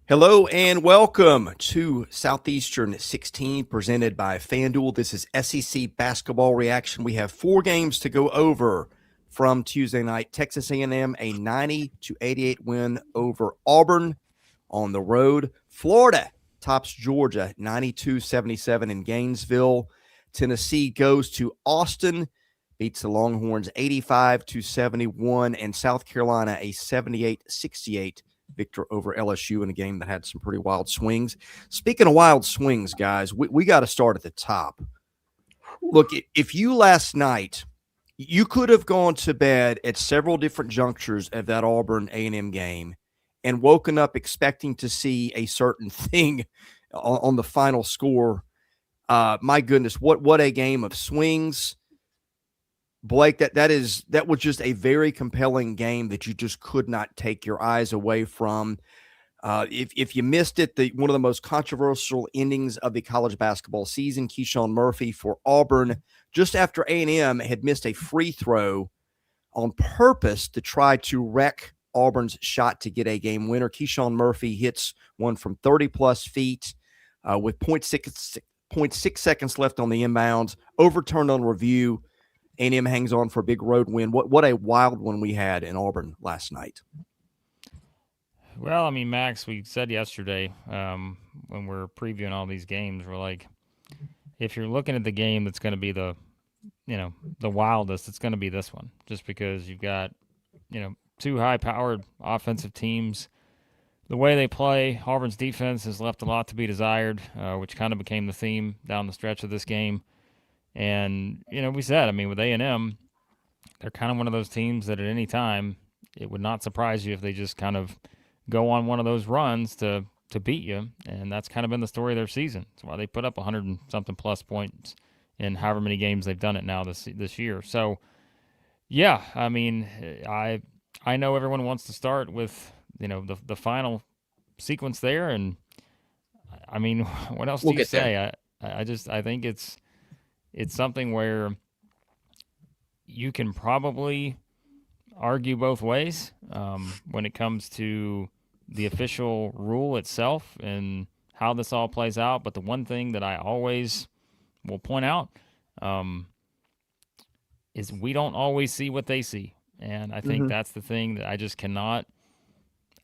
Hello and welcome to Southeastern 16 presented by FanDuel. This is SEC basketball reaction. We have 4 games to go over from Tuesday night. Texas A&M, a 90-88 win over Auburn on the road. Florida tops Georgia 92-77 in Gainesville. Tennessee goes to Austin, beats the Longhorns 85-71, and South Carolina a 78-68 victor over LSU in a game that had some pretty wild swings. Speaking of wild swings, guys, we got to start at the top. Look, if you last night, you could have gone to bed at several different junctures of that Auburn A&M game and woken up expecting to see a certain thing on the final score. My goodness, what a game of swings. Blake, that was just a very compelling game that you just could not take your eyes away from. If you missed it, one of the most controversial endings of the college basketball season, Keyshawn Murphy for Auburn, just after A&M had missed a free throw on purpose to try to wreck Auburn's shot to get a game winner. Keyshawn Murphy hits one from 30-plus feet with 0.6 seconds left on the inbounds, overturned on review. A&M hangs on for a big road win. What a wild one we had in Auburn last night. Well, I mean, Max, we said yesterday when we're previewing all these games, we're like, if you're looking at the game that's going to be the wildest, it's going to be this one, just because you've got, two high-powered offensive teams. The way they play, Auburn's defense has left a lot to be desired, which kind of became the theme down the stretch of this game. And, we said, with A&M, they're kind of one of those teams that at any time, it would not surprise you if they just kind of go on one of those runs to beat you. And that's kind of been the story of their season. That's why they put up 100-something plus points in however many games they've done it now this year. So, yeah, I know everyone wants to start with, the final sequence there. And, what else do you say? I think it's something where you can probably argue both ways when it comes to the official rule itself and how this all plays out. But the one thing that I always will point out is we don't always see what they see. And I think that's the thing that I just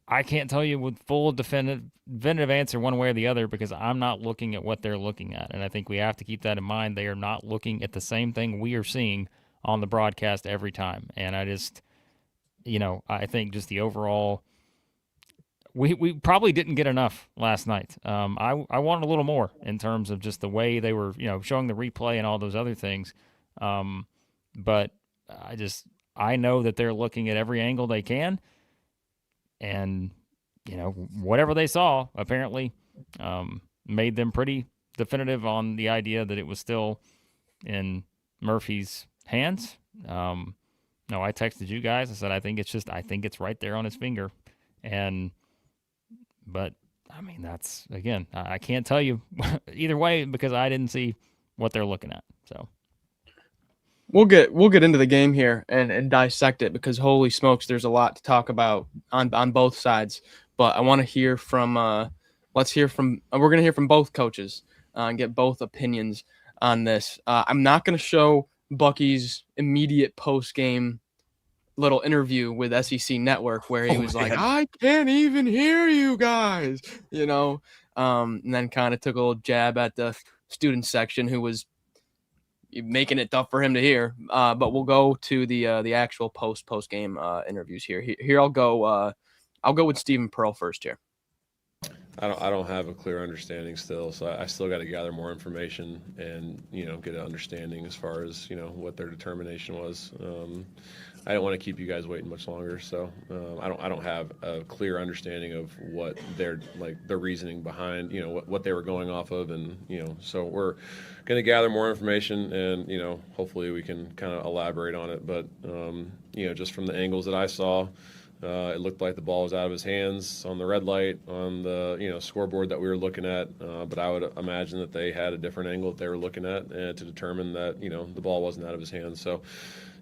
I can't tell you with full definitive answer one way or the other, because I'm not looking at what they're looking at. And I think we have to keep that in mind. They are not looking at the same thing we are seeing on the broadcast every time. And I just, I think just the overall, we probably didn't get enough last night. I wanted a little more in terms of just the way they were, showing the replay and all those other things. But I know that they're looking at every angle they can. And, whatever they saw apparently made them pretty definitive on the idea that it was still in Murphy's hands. No, I texted you guys. I said, I think it's right there on his finger. But that's, again, I can't tell you either way because I didn't see what they're looking at. So. We'll get into the game here and dissect it, because holy smokes, there's a lot to talk about on both sides. But I want to hear from we're going to hear from both coaches and get both opinions on this. I'm not going to show Bucky's immediate post-game little interview with SEC Network where he was like, I can't even hear you guys, and then kind of took a little jab at the student section who was making it tough for him to hear. But we'll go to the actual post game interviews here. Here I'll go with Stephen Pearl first here. I don't have a clear understanding still, so I still got to gather more information and get an understanding as far as what their determination was. I don't want to keep you guys waiting much longer, so I don't have a clear understanding of what their reasoning behind what they were going off of, and so we're going to gather more information and hopefully we can kind of elaborate on it. But just from the angles that I saw, it looked like the ball was out of his hands on the red light on the scoreboard that we were looking at. But I would imagine that they had a different angle that they were looking at to determine that the ball wasn't out of his hands. So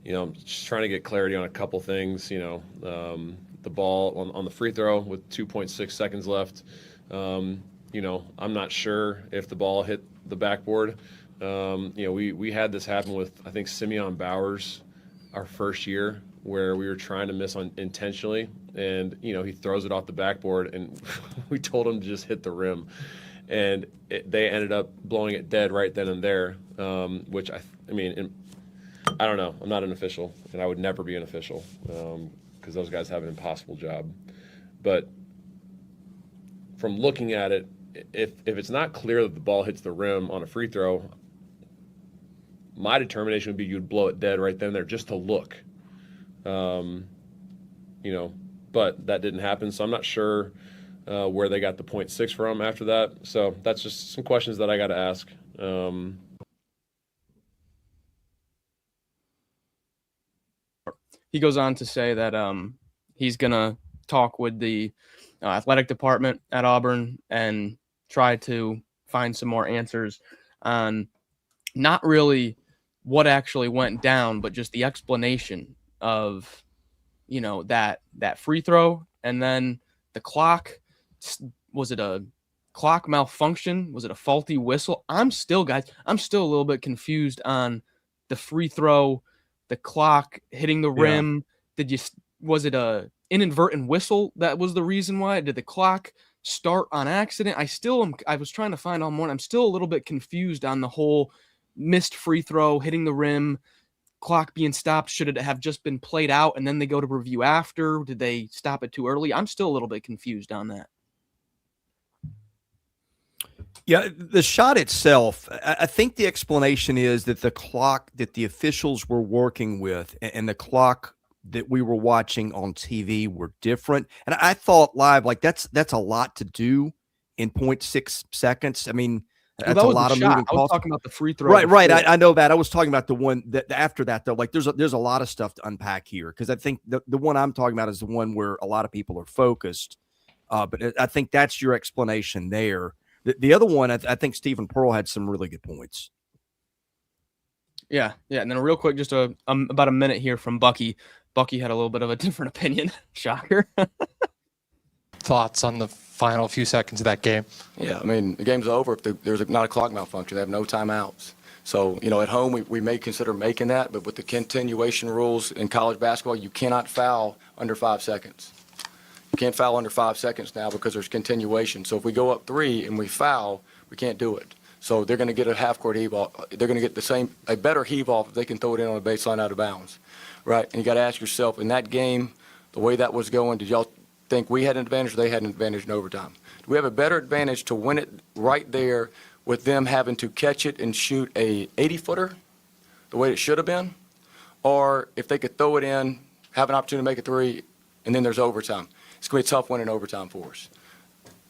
I'm just trying to get clarity on a couple things. the ball on the free throw with 2.6 seconds left. You know, I'm not sure if the ball hit the backboard. You know, we had this happen with, I think, Simeon Bowers our first year, where we were trying to miss intentionally, and, you know, he throws it off the backboard, and we told him to just hit the rim. And they ended up blowing it dead right then and there, which, I mean, I don't know. I'm not an official, and I would never be an official because those guys have an impossible job. But from looking at it, if it's not clear that the ball hits the rim on a free throw, my determination would be you'd blow it dead right then and there just to look. You know, but that didn't happen, so I'm not sure where they got the 0.6 from after that. So that's just some questions that I got to ask. He goes on to say that he's going to talk with the athletic department at Auburn and try to find some more answers on not really what actually went down, but just the explanation of, you know, that free throw and then the clock. Was it a clock malfunction? Was it a faulty whistle? I'm still a little bit confused on the free throw, the clock hitting the rim. Was it a inadvertent whistle that was the reason why? Did the clock start on accident? I was trying to find all morning. I'm still a little bit confused on the whole missed free throw, hitting the rim, clock being stopped. Should it have just been played out and then they go to review after? Did they stop it too early? I'm still a little bit confused on that. Yeah, the shot itself, I think the explanation is that the clock that the officials were working with and the clock that we were watching on TV were different. And I thought live, like that's a lot to do in 0.6 seconds. I mean, that's a lot of moving parts. I was talking about the free throw. Right. I know that. I was talking about the one that after that, though. Like there's a lot of stuff to unpack here, because I think the one I'm talking about is the one where a lot of people are focused. But I think that's your explanation there. The other one, I think Stephen Pearl had some really good points. Yeah. And then real quick, just about a minute here from Bucky. Bucky had a little bit of a different opinion. Shocker. Thoughts on the final few seconds of that game? Yeah, I mean, the game's over if there's not a clock malfunction. They have no timeouts. So, you know, at home, we may consider making that, but with the continuation rules in college basketball, you cannot foul under 5 seconds. You can't foul under 5 seconds now because there's continuation. So if we go up 3 and we foul, we can't do it. So they're going to get a half-court heave off. They're going to get a better heave off if they can throw it in on a baseline out of bounds, right? And you got to ask yourself, in that game, the way that was going, did y'all think we had an advantage or they had an advantage in overtime? Do we have a better advantage to win it right there with them having to catch it and shoot a 80-footer the way it should have been? Or if they could throw it in, have an opportunity to make a 3, and then there's overtime? It's going to be a tough win in overtime for us.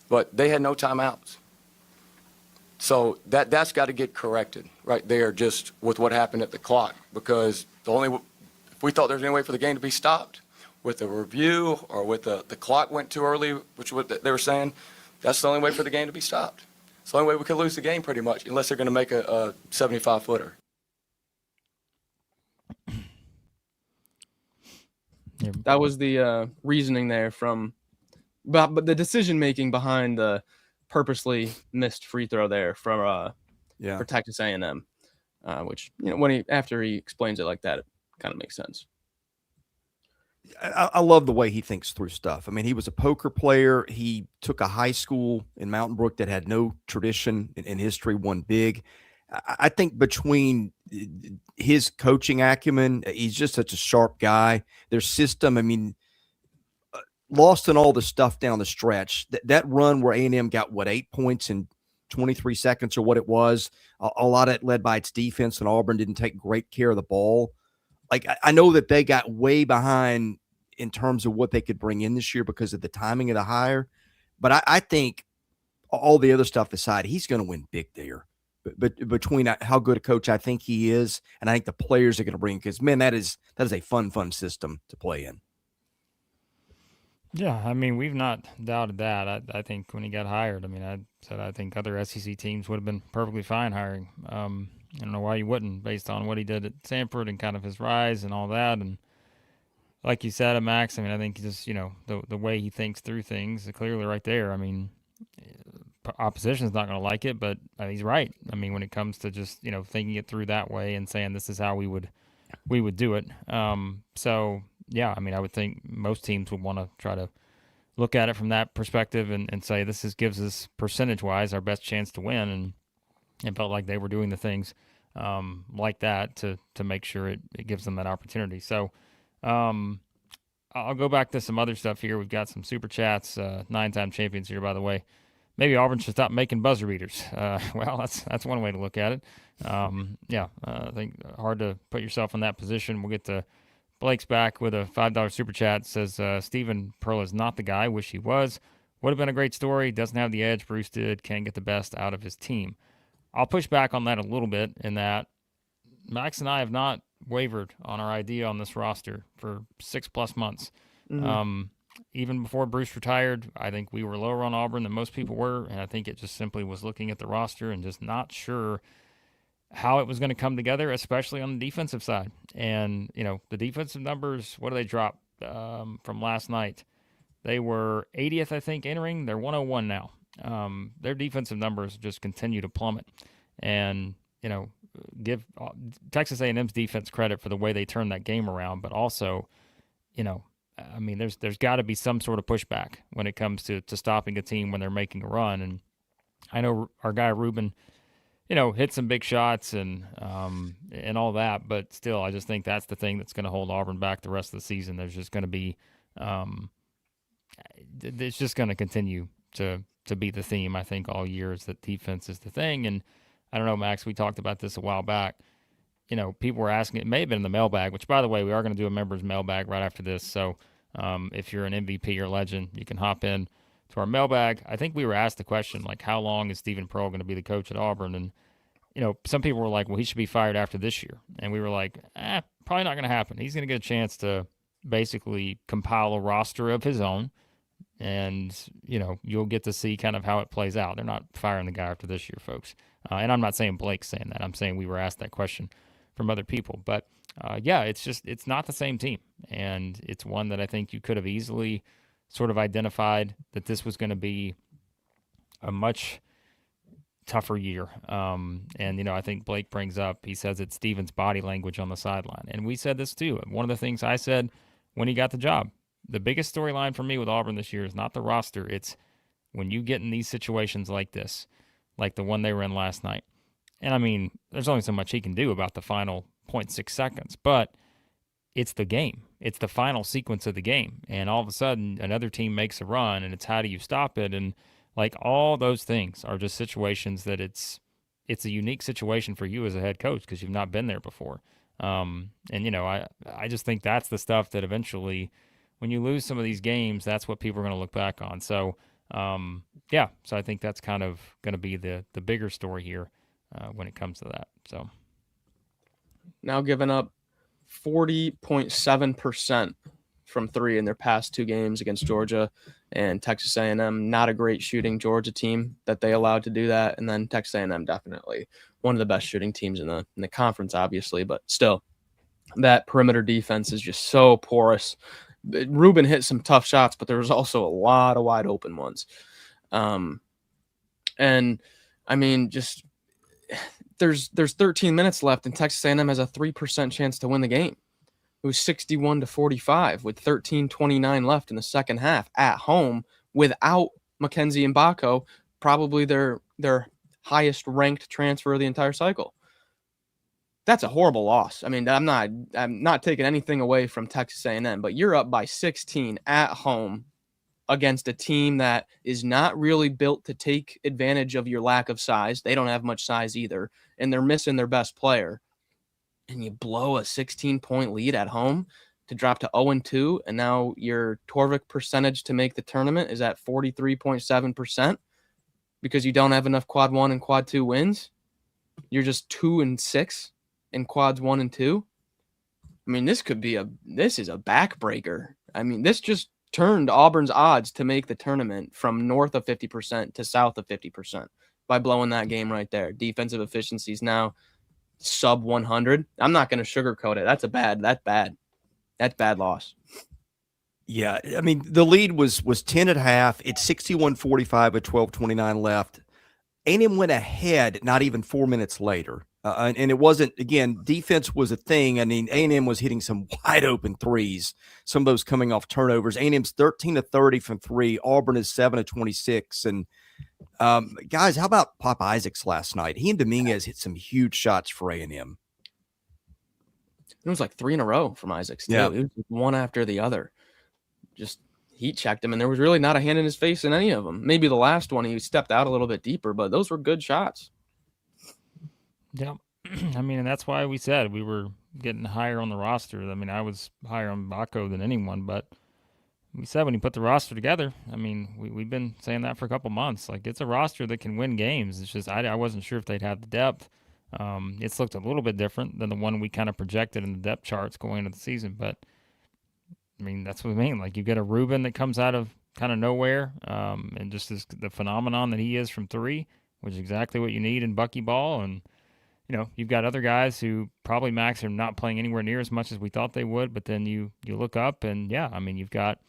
But they had no timeouts. So that's got to get corrected right there, just with what happened at the clock, because if we thought there was any way for the game to be stopped with the review or with the clock went too early, which is what they were saying, that's the only way for the game to be stopped. It's the only way we could lose the game pretty much, unless they're going to make a 75-footer. That was the reasoning there but the decision making behind the purposely missed free throw there for Texas A&M, which, you know, after he explains it like that, it kind of makes sense. I love the way he thinks through stuff. I mean, he was a poker player. He took a high school in Mountain Brook that had no tradition in history, won big. I think between his coaching acumen, he's just such a sharp guy. Their system, I mean, lost in all the stuff down the stretch. That run where A&M got, 8 points in 23 seconds or what it was, a lot of it led by its defense, and Auburn didn't take great care of the ball. Like, I know that they got way behind in terms of what they could bring in this year because of the timing of the hire. But I think all the other stuff aside, he's going to win big there. But between how good a coach I think he is, and I think the players are going to bring, because, man, that is a fun system to play in. Yeah, I mean, we've not doubted that. I think when he got hired, I mean, I think other SEC teams would have been perfectly fine hiring. I don't know why you wouldn't, based on what he did at Samford and kind of his rise and all that. And like you said, Max, I mean, I think just, the way he thinks through things clearly right there. I mean, opposition's not going to like it, but he's right. I mean, when it comes to just, thinking it through that way and saying this is how we would do it. So, yeah, I mean, I would think most teams would want to try to look at it from that perspective and say gives us percentage-wise our best chance to win. And it felt like they were doing the things like that to make sure it gives them that opportunity. So, I'll go back to some other stuff here. We've got some super chats, 9-time champions here, by the way. Maybe Auburn should stop making buzzer beaters. Well, that's one way to look at it. I think hard to put yourself in that position. We'll get to Blake's back with a $5 super chat. Says Stephen Pearl is not the guy. Wish he was. Would have been a great story. Doesn't have the edge Bruce did. Can't get the best out of his team. I'll push back on that a little bit in that Max and I have not wavered on our idea on this roster for 6+ months. Mm-hmm. Even before Bruce retired, I think we were lower on Auburn than most people were, and I think it just simply was looking at the roster and just not sure how it was going to come together, especially on the defensive side. And, the defensive numbers, what do they drop from last night? They were 80th, I think, entering. They're 101 now. Their defensive numbers just continue to plummet. And, give Texas A&M's defense credit for the way they turned that game around, but also, I mean, there's got to be some sort of pushback when it comes to stopping a team when they're making a run. And I know our guy Ruben, hit some big shots and all that, but still, I just think that's the thing that's going to hold Auburn back the rest of the season. There's just going to be, it's just going to continue to be the theme, I think, all year is that defense is the thing. And I don't know, Max, we talked about this a while back. People were asking, it may have been in the mailbag, which, by the way, we are going to do a members mailbag right after this. So if you're an MVP or legend, you can hop in to our mailbag. I think we were asked the question, like, how long is Stephen Pearl going to be the coach at Auburn? And, some people were like, well, he should be fired after this year. And we were like, probably not going to happen. He's going to get a chance to basically compile a roster of his own. And, you'll get to see kind of how it plays out. They're not firing the guy after this year, folks. And I'm not saying Blake's saying that. I'm saying we were asked that question from other people. But, it's not the same team. And it's one that I think you could have easily sort of identified that this was going to be a much tougher year. I think Blake brings up, he says it's Steven's body language on the sideline. And we said this too. One of the things I said when he got the job, the biggest storyline for me with Auburn this year is not the roster. It's when you get in these situations like this, like the one they were in last night. And I mean, there's only so much he can do about the final 0.6 seconds, but it's the game. It's the final sequence of the game. And all of a sudden, another team makes a run, and it's how do you stop it? And like all those things are just situations that it's a unique situation for you as a head coach because you've not been there before. I just think that's the stuff that eventually, when you lose some of these games, that's what people are going to look back on. So, so I think that's kind of going to be the bigger story here when it comes to that. So Now giving up 40.7% from three in their past two games against Georgia and Texas A&M. Not a great shooting Georgia team that they allowed to do that. And then Texas A&M definitely one of the best shooting teams in the conference, obviously, but still that perimeter defense is just so porous. Ruben hit some tough shots, but there was also a lot of wide open ones. And I mean, just there's 13 minutes left and Texas A&M has a 3% chance to win the game. It was 61-45 with 13:29 left in the second half at home without Mackenzie Mbako, probably their highest ranked transfer of the entire cycle. That's a horrible loss. I mean, I'm not taking anything away from Texas A&M, but you're up by 16 at home against a team that is not really built to take advantage of your lack of size. They don't have much size either, and they're missing their best player. And you blow a 16-point lead at home to drop to 0-2, and now your Torvik percentage to make the tournament is at 43.7% because you don't have enough quad 1 and quad 2 wins. You're just 2-6 in quads 1 and 2. I mean, this is a backbreaker. I mean, this just turned Auburn's odds to make the tournament from north of 50% to south of 50% by blowing that game right there. Defensive efficiencies now sub 100. I'm not going to sugarcoat it. That's bad. That's bad loss. Yeah, I mean, the lead was 10 at half. It's 61-45 with 12:29 left. A&M went ahead not even 4 minutes later. And it wasn't, again, defense was a thing. I mean, A&M was hitting some wide open threes, some of those coming off turnovers. A&M's 13-30 from three. Auburn is 7-26. And guys, how about Pop Isaacs last night? He and Dominguez hit some huge shots for A&M. It was like 3 in a row from Isaacs, too. Yeah. It was one after the other. Just heat checked him, and there was really not a hand in his face in any of them. Maybe the last one, he stepped out a little bit deeper, but those were good shots. Yeah. I mean, and that's why we said we were getting higher on the roster. I mean, I was higher on Baco than anyone, but we said when you put the roster together, I mean, we've been saying that for a couple months. Like, it's a roster that can win games. It's just I wasn't sure if they'd have the depth. It's looked a little bit different than the one we kind of projected in the depth charts going into the season, but I mean, that's what I mean. Like, you get a Ruben that comes out of kind of nowhere, and just the phenomenon that he is from three, which is exactly what you need in buckyball. And, you know, you've got other guys who probably, Max, are not playing anywhere near as much as we thought they would, but then you look up and, yeah, I mean, you've got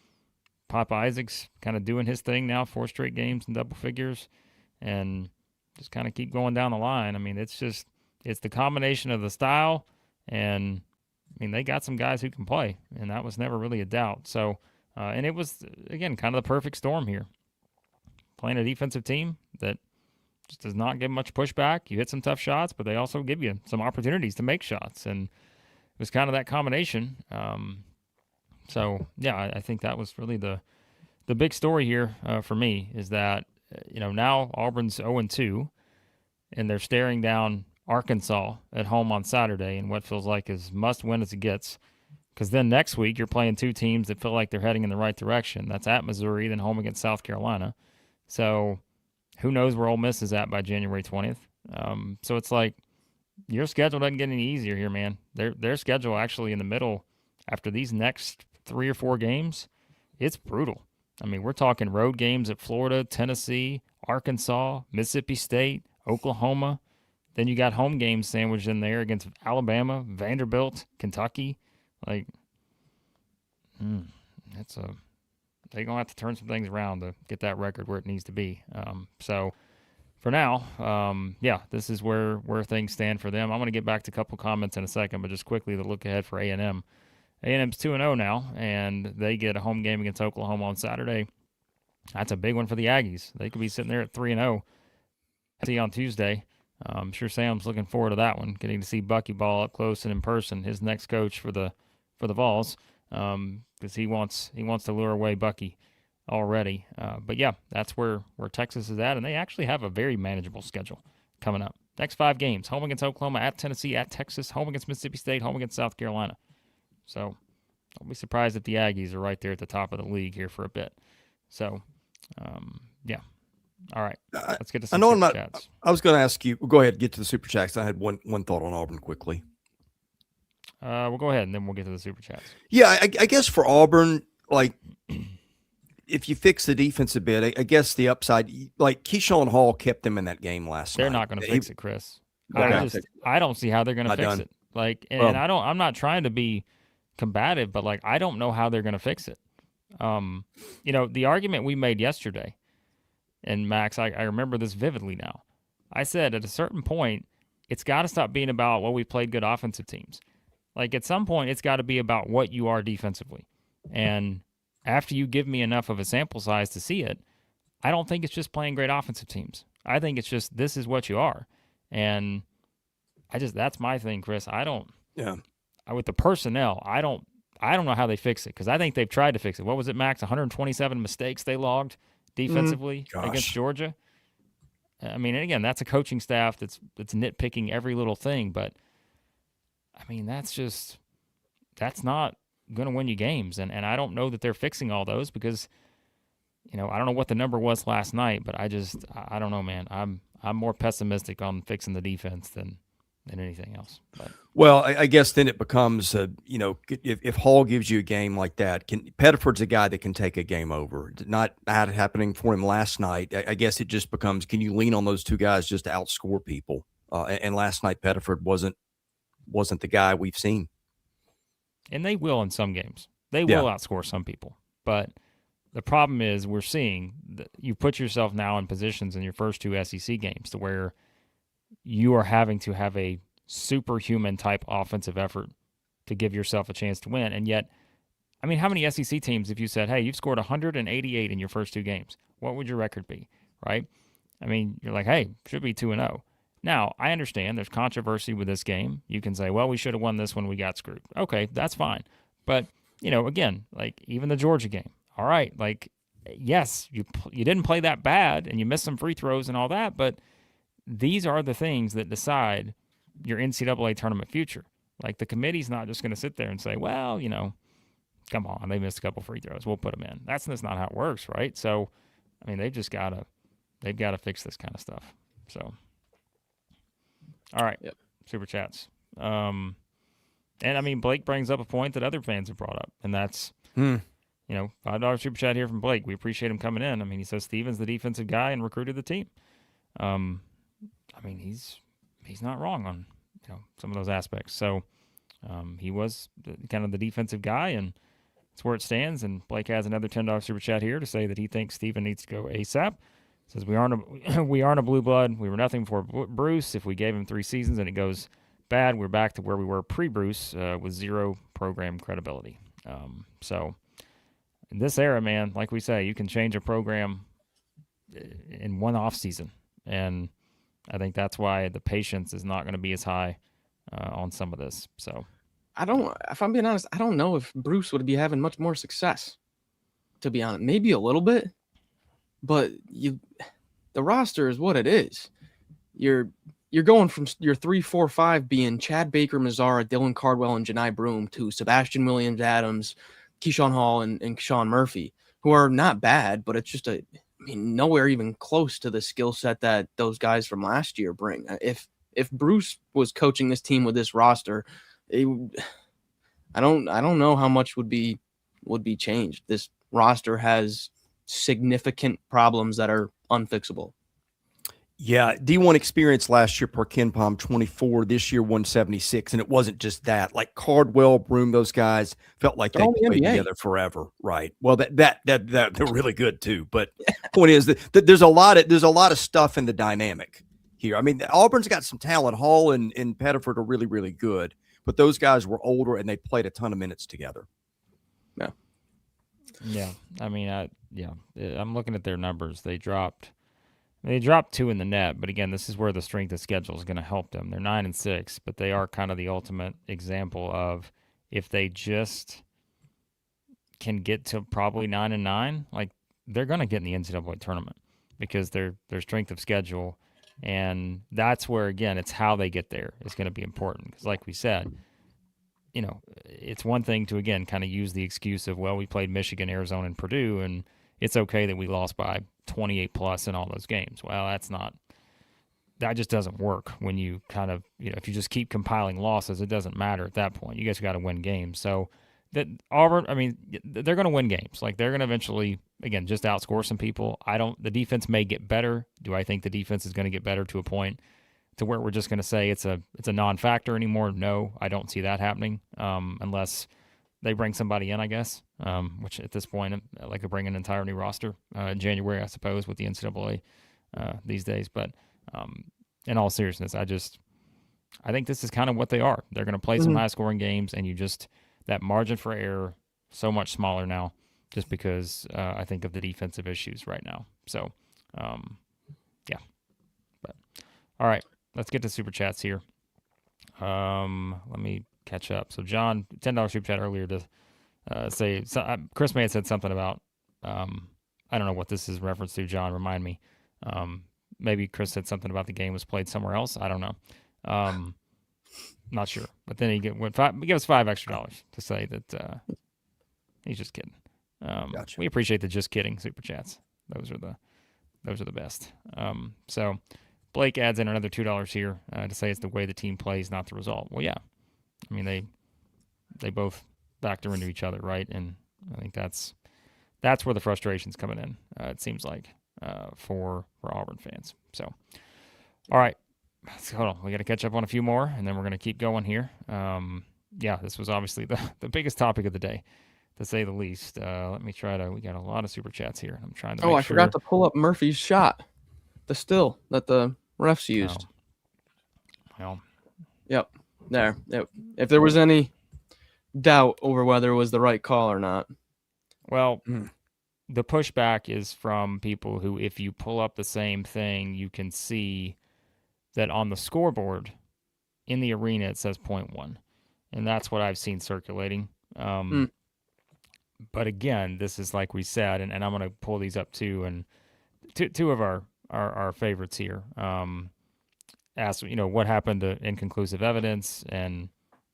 Pop Isaacs kind of doing his thing now, 4 straight games in double figures, and just kind of keep going down the line. I mean, it's the combination of the style, and I mean, they got some guys who can play, and that was never really a doubt. So, and it was, again, kind of the perfect storm here. Playing a defensive team that just does not give much pushback. You hit some tough shots, but they also give you some opportunities to make shots, and it was kind of that combination. So, yeah, I think that was really the big story here for me is that, you know, now Auburn's 0-2, and they're staring down Arkansas at home on Saturday in what feels like as must win as it gets, because then next week you're playing 2 teams that feel like they're heading in the right direction. That's at Missouri, then home against South Carolina. So who knows where Ole Miss is at by January 20th. So it's like your schedule doesn't get any easier here, man. Their schedule actually in the middle after these next 3 or 4 games, it's brutal. I mean, we're talking road games at Florida, Tennessee, Arkansas, Mississippi State, Oklahoma. Then you got home games sandwiched in there against Alabama, Vanderbilt, Kentucky. Like, they're going to have to turn some things around to get that record where it needs to be. So for now, yeah, this is where things stand for them. I'm going to get back to a couple comments in a second, but just quickly the look ahead for A&M. A&M's 2-0 now, and they get a home game against Oklahoma on Saturday. That's a big one for the Aggies. They could be sitting there at 3-0. See on Tuesday. I'm sure Sam's looking forward to that one, getting to see buckyball up close and in person. His next coach for the Vols, because he wants to lure away Bucky already. But yeah, that's where Texas is at, and they actually have a very manageable schedule coming up. Next 5 games: home against Oklahoma, at Tennessee, at Texas, home against Mississippi State, home against South Carolina. So I'll be surprised if the Aggies are right there at the top of the league here for a bit. So yeah. All right, let's get to some super chats. I was going to ask you. Go ahead, get to the super chats. I had one thought on Auburn quickly. We'll go ahead and then we'll get to the super chats. Yeah, I guess for Auburn, like if you fix the defense a bit, I guess the upside, like Keyshawn Hall kept them in that game last night. They're not going to fix it, Chris. Okay. I don't see how they're going to fix it. Like, and I'm not trying to be combative, but like I don't know how they're going to fix it. You know, the argument we made yesterday. And Max, I remember this vividly now. I said at a certain point, it's got to stop being about, well, we played good offensive teams. Like at some point, it's got to be about what you are defensively. And after you give me enough of a sample size to see it, I don't think it's just playing great offensive teams. I think it's just this is what you are. And that's my thing, Chris. With the personnel, I don't know how they fix it because I think they've tried to fix it. What was it, Max? 127 mistakes they logged defensively against Georgia. I mean, and again, that's a coaching staff that's nitpicking every little thing, but I mean, that's not going to win you games. And I don't know that they're fixing all those because, you know, I don't know what the number was last night, but I don't know, man. I'm more pessimistic on fixing the defense than anything else. But. Well, I guess then it becomes, you know, if Hall gives you a game like that, Pettiford's a guy that can take a game over. Not happening for him last night. I guess it just becomes, can you lean on those 2 guys just to outscore people? And last night, Pettiford wasn't the guy we've seen. And they will in some games. They will outscore some people. But the problem is we're seeing that you put yourself now in positions in your first two SEC games to where you are having to have a superhuman type offensive effort to give yourself a chance to win. And yet, I mean, how many SEC teams, if you said, hey, you've scored 188 in your first two games, what would your record be, right? I mean, you're like, hey, should be 2-0. Now, I understand there's controversy with this game. You can say, well, we should have won this when we got screwed. Okay, that's fine. But, again, like even the Georgia game, all right, like, yes, you didn't play that bad and you missed some free throws and all that, but these are the things that decide your NCAA tournament future. Like the committee's not just going to sit there and say, well, come on, they missed a couple free throws, we'll put them in. That's not how it works, right? So, I mean, they've got to fix this kind of stuff. So, all right, Yep. Super Chats. And I mean, Blake brings up a point that other fans have brought up, and that's, $5 Super Chat here from Blake. We appreciate him coming in. I mean, he says Steven's the defensive guy and recruited the team. I mean, he's not wrong on some of those aspects. So he was kind of the defensive guy, and that's where it stands. And Blake has another $10 Super Chat here to say that he thinks Steven needs to go ASAP. Says we aren't a blue blood. We were nothing before Bruce. If we gave him 3 seasons and it goes bad, we're back to where we were pre-Bruce with zero program credibility. So in this era, man, like we say, you can change a program in one off season, and I think that's why the patience is not going to be as high on some of this. So if I'm being honest, I don't know if Bruce would be having much more success, to be honest. Maybe a little bit, but the roster is what it is. You're going from your 3, 4, 5 being Chad Baker, Mazzara, Dylan Cardwell, and Janai Broome to Sebastian Williams, Adams, Keyshawn Hall, and Sean Murphy, who are not bad, but it's just nowhere even close to the skill set that those guys from last year bring. If Bruce was coaching this team with this roster, I don't know how much would be changed. This roster has significant problems that are unfixable. Yeah, D1 experience last year per Ken Palm 24, this year 176, and it wasn't just that. Like Cardwell, Broome, those guys felt like they played together forever, right? Well, that they're really good too. But point is that there's a lot of stuff in the dynamic here. I mean, Auburn's got some talent. Hall and Pettiford are really, really good, but those guys were older and they played a ton of minutes together. Yeah. I mean, I'm looking at their numbers. They dropped 2 in the net, but again, this is where the strength of schedule is going to help them. They're 9-6, but they are kind of the ultimate example of if they just can get to probably 9-9, like they're going to get in the NCAA tournament because their strength of schedule, and that's where again it's how they get there is going to be important because, like we said, it's one thing to again kind of use the excuse of we played Michigan, Arizona, and Purdue, and it's okay that we lost by 28 plus in all those games. Well, that just doesn't work when you kind of, if you just keep compiling losses, it doesn't matter at that point. You guys got to win games. So that Auburn, I mean, they're going to win games. Like they're going to eventually, again, just outscore some people. The defense may get better. Do I think the defense is going to get better to a point to where we're just going to say it's a non-factor anymore? No, I don't see that happening unless they bring somebody in, I guess, which at this point, like they bring an entire new roster in January, I suppose, with the NCAA these days. But in all seriousness, I think this is kind of what they are. They're going to play some high-scoring games, and that margin for error so much smaller now just because I think of the defensive issues right now. So, yeah. But all right, let's get to Super Chats here. Let me catch up. So John, $10 Super Chat earlier to say, Chris may have said something about, I don't know what this is reference to, John, remind me. Maybe Chris said something about the game was played somewhere else. I don't know. Not sure. But then he gave us $5 extra to say that he's just kidding. Gotcha. We appreciate the just kidding Super Chats. Those are the best. So Blake adds in another $2 here to say it's the way the team plays, not the result. Well, yeah. I mean, they both factor into each other, right? And I think that's where the frustration's coming in, it seems like, for Auburn fans. So, all right. Hold on. We got to catch up on a few more, and then we're going to keep going here. yeah, this was obviously the biggest topic of the day, to say the least. Let me try to. We got a lot of super chats here. I'm trying to. Oh, make I sure. forgot to pull up Murphy's shot, the still that the refs used. Well, Yep, there. If there was any doubt over whether it was the right call or not. well, the pushback is from people who, if you pull up the same thing, you can see that on the scoreboard in the arena it says 0.1, and that's what I've seen circulating. But again, this is like we said, and I'm going to pull these up too, and two of our favorites here. Asked, what happened to inconclusive evidence, and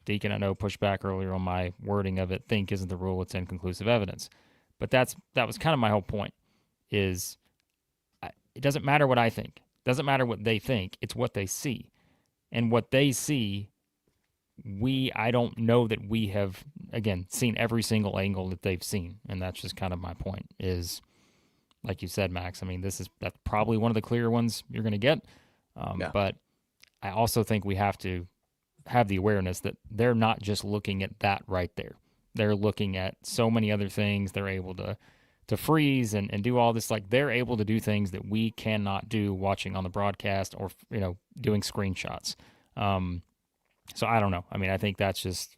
Deacon, I know, pushed back earlier on my wording of it. Think isn't the rule; it's inconclusive evidence. But that was kind of my whole point. Is it doesn't matter what I think, it doesn't matter what they think. It's what they see, and what they see. I don't know that we have, again, seen every single angle that they've seen, and that's just kind of my point. Is like you said, Max. I mean, that's probably one of the clearer ones you're going to get. But I also think we have to have the awareness that they're not just looking at that right there. They're looking at so many other things. They're able to freeze and do all this. Like, they're able to do things that we cannot do watching on the broadcast or, doing screenshots. So I don't know. I mean, I think that's just,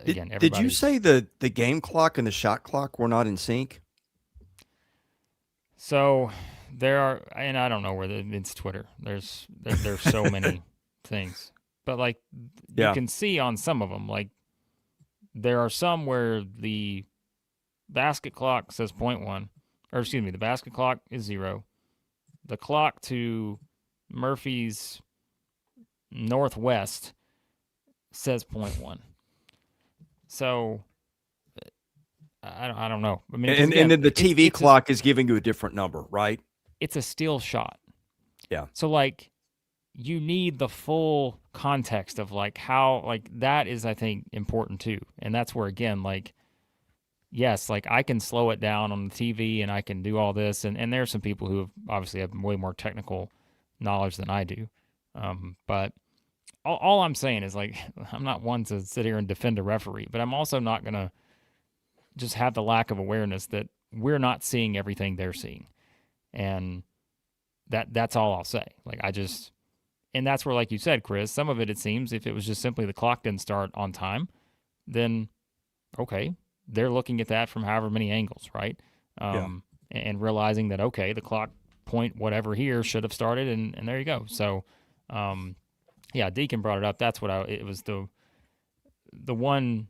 again, Did you say the game clock and the shot clock were not in sync? So there are, and I don't know where it's Twitter. There's so many things, but like you can see on some of them, like there are some where the basket clock says 0.1, or excuse me, the basket clock is 0. The clock to Murphy's northwest says 0.1. So I don't know. I mean, and then the TV clock is giving you a different number, right? It's a still shot. Yeah. So like you need the full context of like how, like, that is, I think, important too. And that's where, again, like, yes, like I can slow it down on the TV and I can do all this. And there are some people who obviously have way more technical knowledge than I do. But all I'm saying is, like, I'm not one to sit here and defend a referee, but I'm also not going to just have the lack of awareness that we're not seeing everything they're seeing. And that's all I'll say. Like, and that's where, like you said, Chris, some of it seems, if it was just simply the clock didn't start on time, then okay, they're looking at that from however many angles, right? And realizing that, okay, the clock point whatever here should have started, and there you go. So, yeah, Deacon brought it up. That's what it was the one.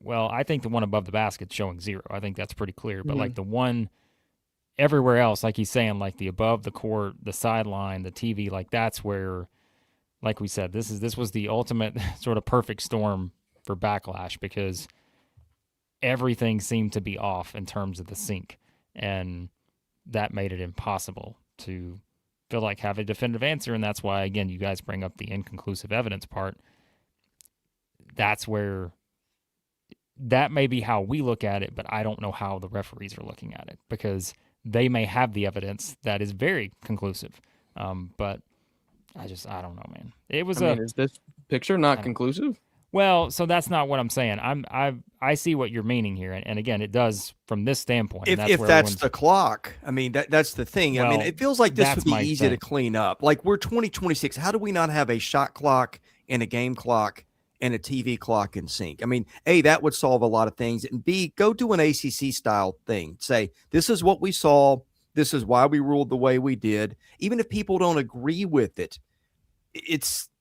Well, I think the one above the basket showing 0. I think that's pretty clear. But like the one everywhere else, like he's saying, like the above the court, the sideline, the TV, like that's where, like we said, this was the ultimate sort of perfect storm for backlash, because everything seemed to be off in terms of the sync, and that made it impossible to feel like have a definitive answer. And that's why, again, you guys bring up the inconclusive evidence part. That's where that may be how we look at it, but I don't know how the referees are looking at it, because they may have the evidence that is very conclusive. But I don't know, man. It was is this picture not conclusive? Well, so that's not what I'm saying. I see what you're meaning here, and again, it does from this standpoint. If that's the clock, I mean, that's the thing. Well, I mean, it feels like this would be easy to thing. clean up. Like, we're 2026. How do we not have a shot clock and a game clock and a TV clock in sync? I mean, A, that would solve a lot of things, and B, go do an ACC style thing. Say, this is what we saw. This is why we ruled the way we did. Even if people don't agree with it,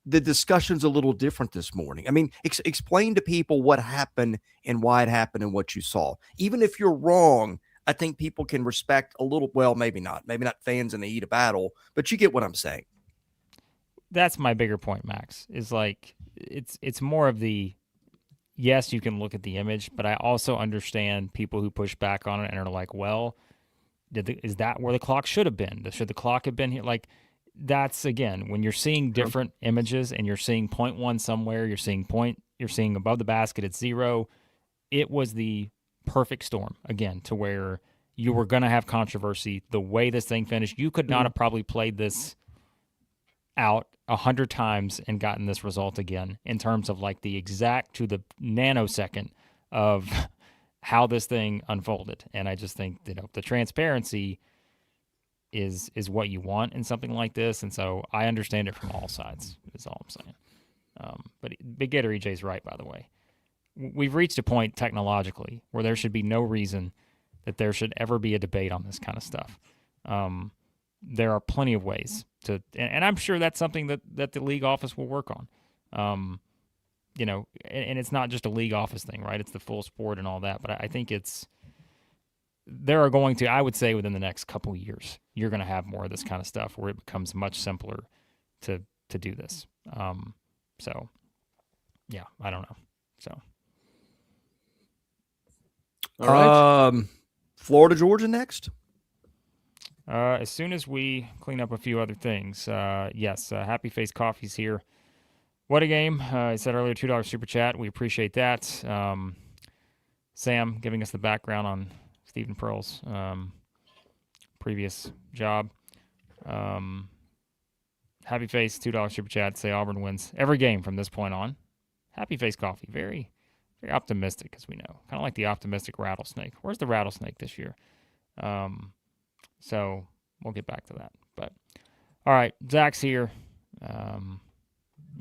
the discussion's a little different this morning. I mean, explain to people what happened and why it happened and what you saw. Even if you're wrong, I think people can respect a little. Well, maybe not fans in the heat of battle, but you get what I'm saying. That's my bigger point, Max, is like, it's more of the, yes, you can look at the image, but I also understand people who push back on it and are like, well, is that where the clock should have been? Should the clock have been here? Like, that's, again, when you're seeing different images and you're seeing 0.1 somewhere, you're seeing above the basket at 0. It was the perfect storm, again, to where you were going to have controversy. The way this thing finished, you could not have probably played this out 100 times and gotten this result again in terms of like the exact to the nanosecond of how this thing unfolded. And I just think, the transparency is what you want in something like this. And so I understand it from all sides is all I'm saying. But Big Gator EJ's right, by the way. We've reached a point technologically where there should be no reason that there should ever be a debate on this kind of stuff. There are plenty of ways to, and I'm sure that's something that the league office will work on. And it's not just a league office thing, right? It's the full sport and all that. But I think there are going to, I would say within the next couple of years, you're going to have more of this kind of stuff where it becomes much simpler to do this. So, yeah, I don't know. So, All right. Florida, Georgia next. As soon as we clean up a few other things, yes, Happy Face Coffee's here. What a game. I said earlier, $2 super chat. We appreciate that. Sam giving us the background on Stephen Pearl's previous job. Happy Face, $2 super chat. Say Auburn wins every game from this point on. Happy Face Coffee. Very, very optimistic, as we know. Kind of like the optimistic rattlesnake. Where's the rattlesnake this year? So we'll get back to that. But all right, Zach's here.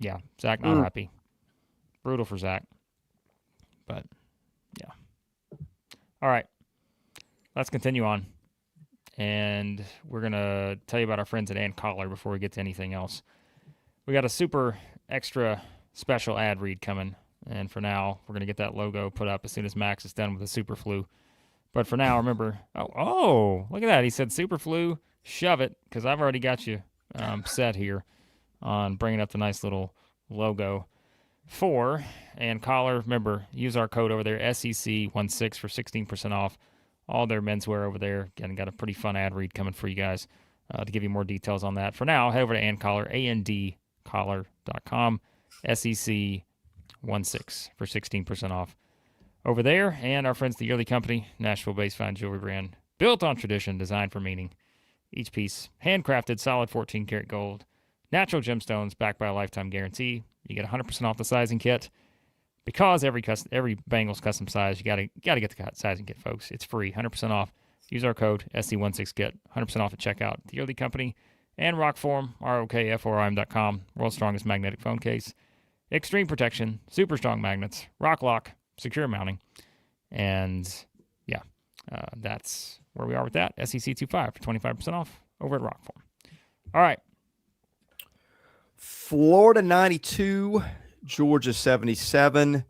Yeah, Zach not happy. Brutal for Zach. But yeah. All right. Let's continue on. And we're going to tell you about our friends at Ann Collar before we get to anything else. We got a super extra special ad read coming. And for now, we're going to get that logo put up as soon as Max is done with the super flu. But for now, remember, oh, look at that. He said super flu, shove it, because I've already got you set here on bringing up the nice little logo for Ann Collar. Remember, use our code over there, SEC16 for 16% off all their menswear over there. Again, got a pretty fun ad read coming for you guys to give you more details on that. For now, head over to Ann Collar, andcollar.com, SEC16 for 16% off over there. And our friends, the Yearly Company, Nashville-based fine jewelry brand, built on tradition, designed for meaning. Each piece handcrafted, solid 14-karat gold, natural gemstones backed by a lifetime guarantee. You get 100% off the sizing kit. Because every Bengals custom size, you gotta get the sizing kit, folks. It's free, 100% off. Use our code SC16 get 100% off at checkout. The Yearly Company and ROKFORM, ROKFORM.com, world's strongest magnetic phone case, extreme protection, super strong magnets, rock lock, secure mounting, and yeah, that's where we are with that. SEC25 for 25% off over at ROKFORM. All right, Florida 92. Georgia 77.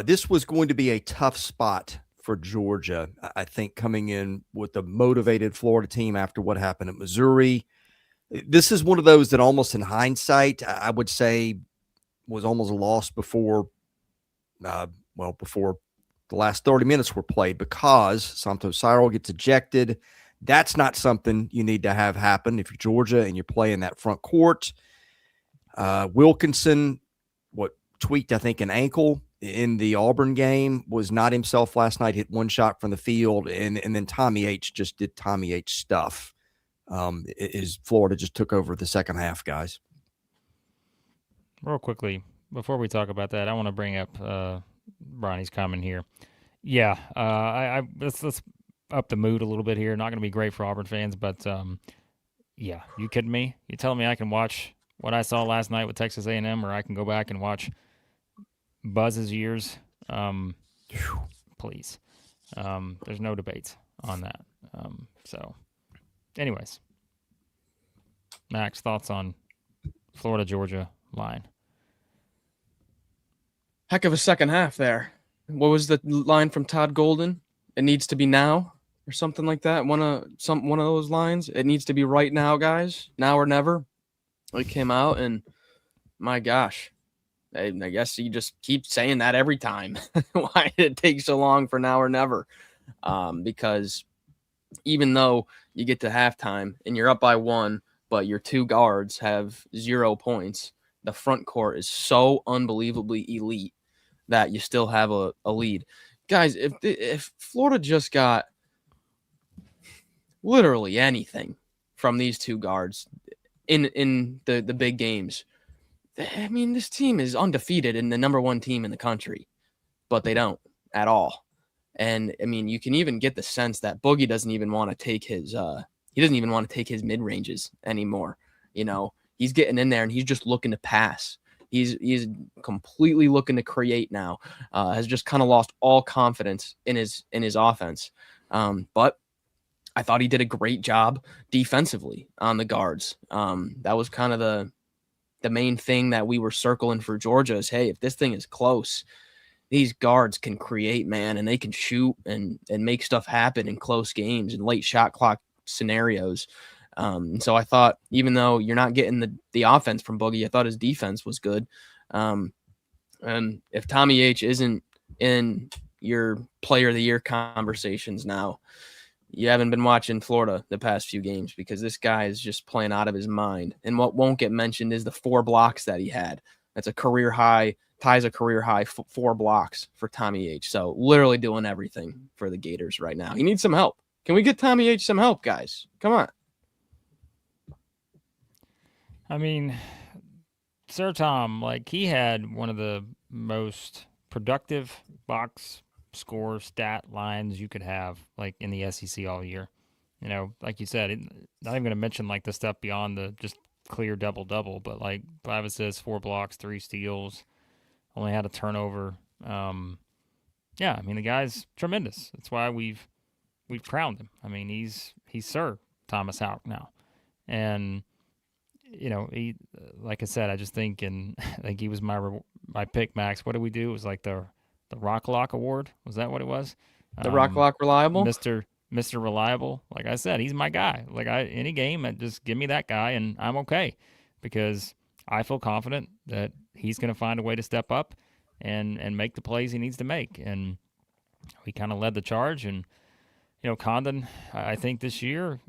This was going to be a tough spot for Georgia, I think, coming in with a motivated Florida team after what happened at Missouri. This is one of those that almost in hindsight, I would say was almost lost before the last 30 minutes were played, because Santos Cyril gets ejected. That's not something you need to have happen if you're Georgia and you're playing that front court. Wilkinson, tweaked, I think, an ankle in the Auburn game, was not himself last night, hit one shot from the field, and then Tommy H just did Tommy H stuff. Florida just took over the second half, guys. real quickly, before we talk about that, I want to bring up Bronny's comment here. Yeah, let's up the mood a little bit here. Not going to be great for Auburn fans, but yeah, you kidding me? You telling me I can watch what I saw last night with Texas A&M, or I can go back and watch Buzz's years? Please. There's no debates on that. So, anyways, Max, thoughts on Florida-Georgia line? Heck of a second half there. What was the line from Todd Golden? It needs to be now, or something like that. One of those lines. It needs to be right now, guys. Now or never. It came out, and my gosh, I guess you just keep saying that every time. Why did it take so long for now or never? Because even though you get to halftime and you're up by 1, but your 2 guards have 0 points, the front court is so unbelievably elite that you still have a lead. Guys, if Florida just got literally anything from these 2 guards, in the big games. I mean, this team is undefeated and the number one team in the country, but they don't at all. And I mean, you can even get the sense that Boogie doesn't even want to take his mid ranges anymore. You know, he's getting in there and he's just looking to pass. He's completely looking to create now. Has just kind of lost all confidence in his offense. But I thought he did a great job defensively on the guards. That was kind of the main thing that we were circling for Georgia is, hey, if this thing is close, these guards can create, man, and they can shoot and make stuff happen in close games and late shot clock scenarios. So I thought, even though you're not getting the offense from Boogie, I thought his defense was good. And if Tommy H isn't in your player of the year conversations now, you haven't been watching Florida the past few games, because this guy is just playing out of his mind. And what won't get mentioned is the 4 blocks that he had. That's a career high, ties a career high 4 blocks for Tommy H. So literally doing everything for the Gators right now. He needs some help. Can we get Tommy H some help, guys? Come on. I mean, Sir Tom, like, he had one of the most productive box score stat lines you could have, like, in the SEC all year. You know, like you said, not even going to mention like the stuff beyond the just clear double-double, but like 5 assists, 4 blocks, 3 steals, only had a turnover. Yeah, I mean, the guy's tremendous. That's why we've crowned him. I mean, he's Sir Thomas Houck now. And you know, he, like I said, I just think, and I think he was my pick, Max. What did we do? It was like the Rock Lock Award. Was that what it was? The Rock Lock Reliable? Mr. Reliable. Like I said, he's my guy. Like, any game, just give me that guy and I'm okay, because I feel confident that he's going to find a way to step up and make the plays he needs to make. And we kind of led the charge. And, you know, Condon, I think this year,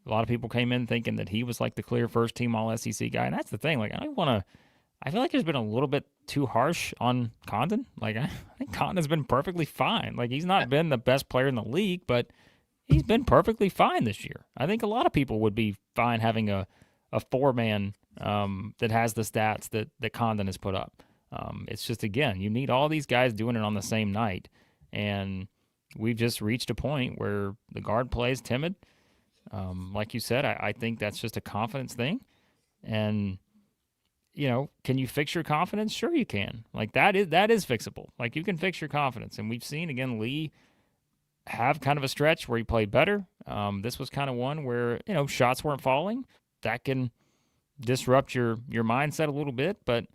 a lot of people came in thinking that he was like the clear first team all SEC guy. And that's the thing. Like, I feel like there's been a little bit too harsh on Condon. Like, I think Condon's been perfectly fine. Like, he's not been the best player in the league, but he's been perfectly fine this year. I think a lot of people would be fine having a 4-man that has the stats that Condon has put up. It's just, again, you need all these guys doing it on the same night. And we've just reached a point where the guard play is timid. Like you said, I think that's just a confidence thing. And, you know, can you fix your confidence? Sure you can. Like, that is fixable. Like, you can fix your confidence. And we've seen, again, Lee have kind of a stretch where he played better. This was kind of one where, you know, shots weren't falling. That can disrupt your mindset a little bit. But,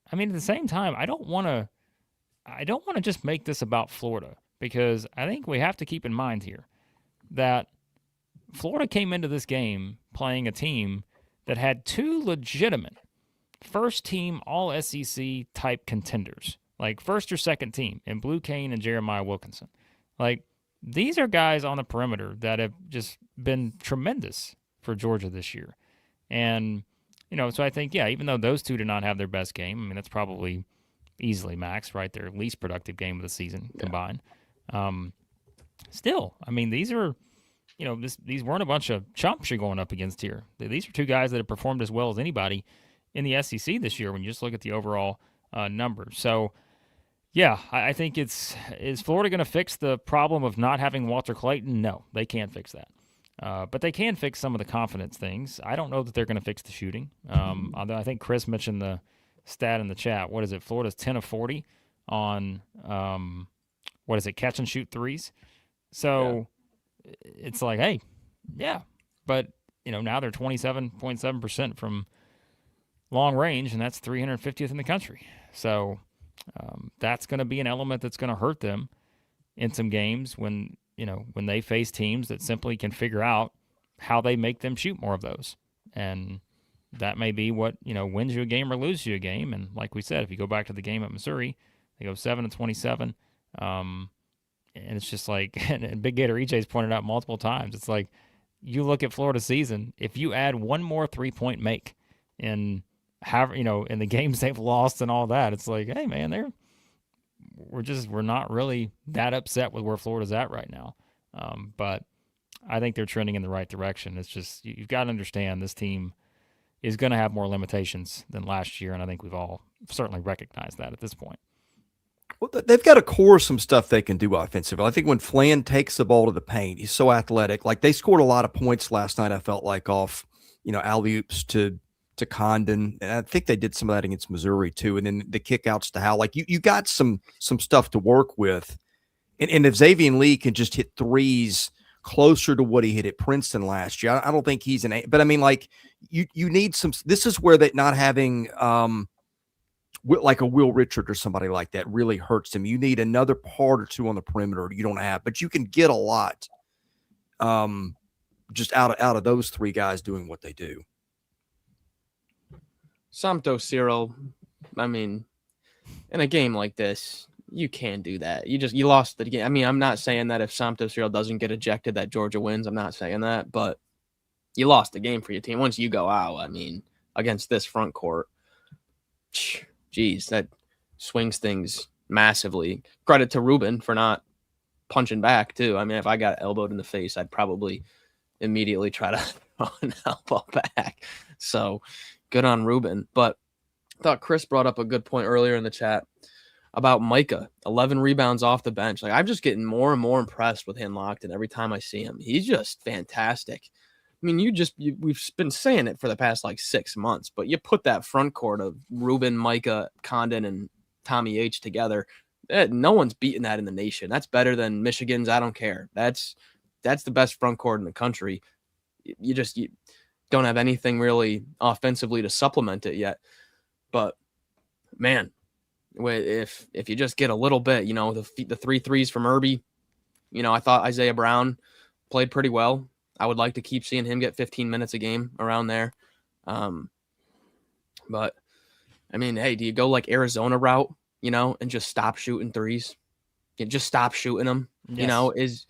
I mean, at the same time, I don't want to just make this about Florida, because I think we have to keep in mind here that Florida came into this game playing a team that had 2 legitimate first-team All-SEC type contenders, like first or second team, in Blue Kane and Jeremiah Wilkinson. Like, these are guys on the perimeter that have just been tremendous for Georgia this year. And, you know, so I think, yeah, even though those 2 did not have their best game, I mean, that's probably easily, Max, right, their least productive game of the season combined. Still, I mean, these are, you know, these weren't a bunch of chumps you're going up against here. These are 2 guys that have performed as well as anybody in the SEC this year when you just look at the overall numbers. So, yeah, I think is Florida going to fix the problem of not having Walter Clayton? No, they can't fix that. But they can fix some of the confidence things. I don't know that they're going to fix the shooting. Although I think Chris mentioned the stat in the chat. What is it? Florida's 10 of 40 on, catch and shoot threes. So it's like, hey, yeah. But, you know, now they're 27.7% from long range, and that's 350th in the country. So that's going to be an element that's going to hurt them in some games when they face teams that simply can figure out how they make them shoot more of those. And that may be what, you know, wins you a game or loses you a game. And like we said, if you go back to the game at Missouri, they go 7-27. And it's just like, and Big Gator EJ's pointed out multiple times, it's like, you look at Florida's season, if you add one more 3-point make in the games they've lost and all that, it's like, hey man, we're not really that upset with where Florida's at right now. But I think they're trending in the right direction. It's just, you've got to understand, this team is going to have more limitations than last year, and I think we've all certainly recognized that at this point. Well, they've got a core of some stuff they can do offensively. I think when Flan takes the ball to the paint, he's so athletic. Like, they scored a lot of points last night, I felt like, off, alley-oops to Condon. And I think they did some of that against Missouri too. And then the kickouts to Howell. Like, you got some stuff to work with. And if Xavier Lee can just hit threes closer to what he hit at Princeton last year, I don't think he's but I mean, like, you need some. This is where that not having like a Will Richard or somebody like that really hurts him. You need another part or two on the perimeter you don't have, but you can get a lot just out of those three guys doing what they do. Santos Cyril, I mean, in a game like this, you can do that. You lost the game. I mean, I'm not saying that if Santos Cyril doesn't get ejected that Georgia wins. I'm not saying that, but you lost the game for your team. Once you go out, I mean, against this front court, geez, that swings things massively. Credit to Ruben for not punching back too. I mean, if I got elbowed in the face, I'd probably immediately try to throw an elbow back. So good on Ruben. But I thought Chris brought up a good point earlier in the chat about Micah, 11 rebounds off the bench. Like, I'm just getting more and more impressed with Lockton every time I see him. He's just fantastic. I mean, we've been saying it for the past like 6 months, but you put that front court of Ruben, Micah, Condon, and Tommy H together. No one's beating that in the nation. That's better than Michigan's. I don't care. That's the best front court in the country. You don't have anything really offensively to supplement it yet. But man, if you just get a little bit, the 3 threes from Irby, I thought Isaiah Brown played pretty well. I would like to keep seeing him get 15 minutes a game around there. But I mean, hey, do you go like Arizona route, and just stop shooting threes? You just stop shooting them, Yes.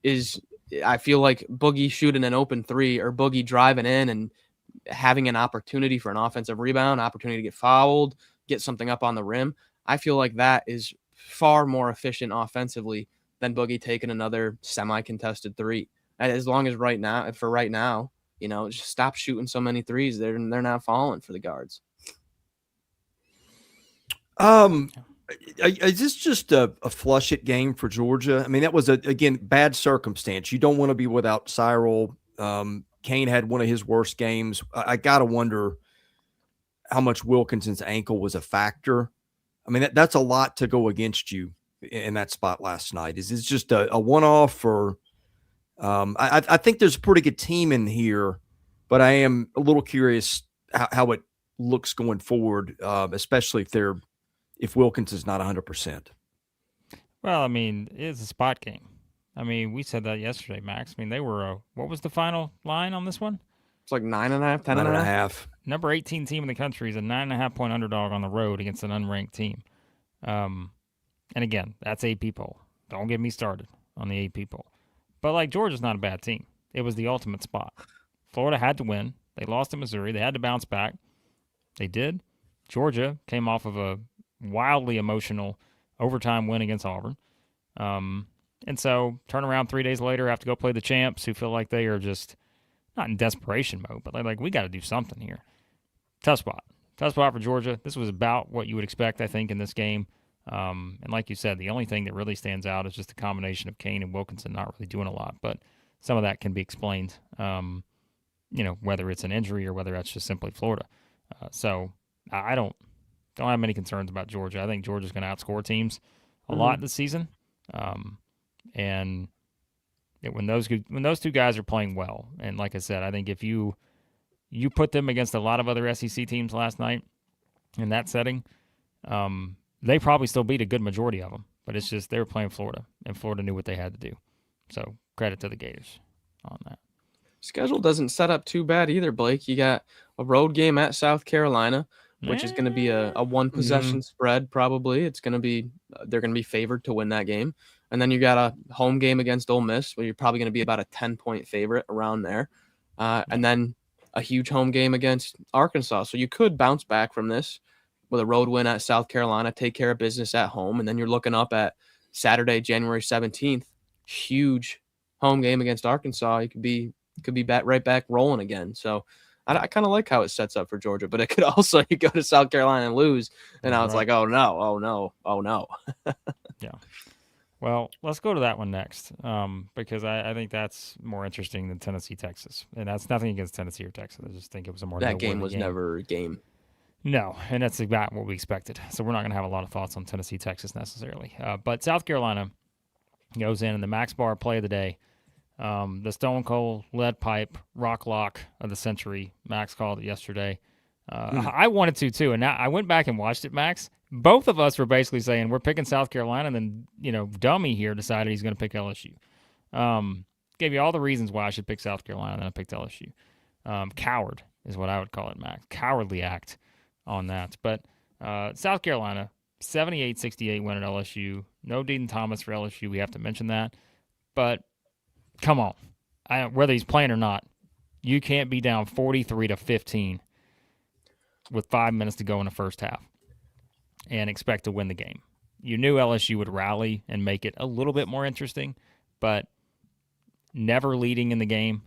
is I feel like Boogie shooting an open three or Boogie driving in and having an opportunity for an offensive rebound, opportunity to get fouled, get something up on the rim. I feel like that is far more efficient offensively than Boogie taking another semi-contested three. As long as right now, just stop shooting so many threes. They're not falling for the guards. Is this just a flush it game for Georgia? I mean, that was again bad circumstance. You don't want to be without Cyril. Kane had one of his worst games. I gotta wonder how much Wilkinson's ankle was a factor. I mean, that's a lot to go against you in that spot last night. Is this just a one-off, or I think there's a pretty good team in here, but I am a little curious how it looks going forward, especially if Wilkinson's not 100%. Well, I mean, it's a spot game. I mean, we said that yesterday, Max. I mean, they were what was the final line on this one? It's like 9.5, 10.5. Number 18 team in the country is a 9.5-point underdog on the road against an unranked team. And again, that's AP poll. Don't get me started on the AP poll. But like, Georgia's not a bad team. It was the ultimate spot. Florida had to win. They lost to Missouri. They had to bounce back. They did. Georgia came off of a wildly emotional overtime win against Auburn. And so turn around 3 days later, have to go play the champs, who feel like they are just not in desperation mode, but they're like, we got to do something here. Tough spot for Georgia. This was about what you would expect, I think, in this game. And like you said, the only thing that really stands out is just the combination of Kane and Wilkinson not really doing a lot, but some of that can be explained, whether it's an injury or whether that's just simply Florida. So I don't have many concerns about Georgia. I think Georgia's going to outscore teams a lot this season. And when those two guys are playing well, and like I said, I think if you put them against a lot of other SEC teams last night in that setting, they probably still beat a good majority of them. But it's just they were playing Florida, and Florida knew what they had to do. So credit to the Gators on that. Schedule doesn't set up too bad either, Blake. You got a road game at South Carolina, which is going to be a one possession spread. Probably they're going to be favored to win that game. And then you got a home game against Ole Miss, where you're probably going to be about a 10-point favorite around there. And then a huge home game against Arkansas. So you could bounce back from this with a road win at South Carolina, take care of business at home. And then you're looking up at Saturday, January 17th, huge home game against Arkansas. You could be right back rolling again. So I kind of like how it sets up for Georgia, but it could also you go to South Carolina and lose, and That's I was right. like, oh no, oh no, oh no. Yeah. Well, let's go to that one next, because I think that's more interesting than Tennessee, Texas, and that's nothing against Tennessee or Texas. I just think it was a more That game noteworthy was never a game. No, and that's about what we expected. So we're not going to have a lot of thoughts on Tennessee, Texas necessarily. But South Carolina goes in the Max Barr play of the day. The Stone Cold lead pipe rock lock of the century. Max called it yesterday. I wanted to too, and now I went back and watched it. Max, both of us were basically saying we're picking South Carolina, and then dummy here decided he's going to pick LSU. Gave you all the reasons why I should pick South Carolina, and then I picked LSU. Coward is what I would call it, Max. Cowardly act on that. But South Carolina, 78-68 win at LSU. No Dean Thomas for LSU. We have to mention that. But come on, whether he's playing or not, you can't be down 43-15 with 5 minutes to go in the first half and expect to win the game. You knew LSU would rally and make it a little bit more interesting, but never leading in the game.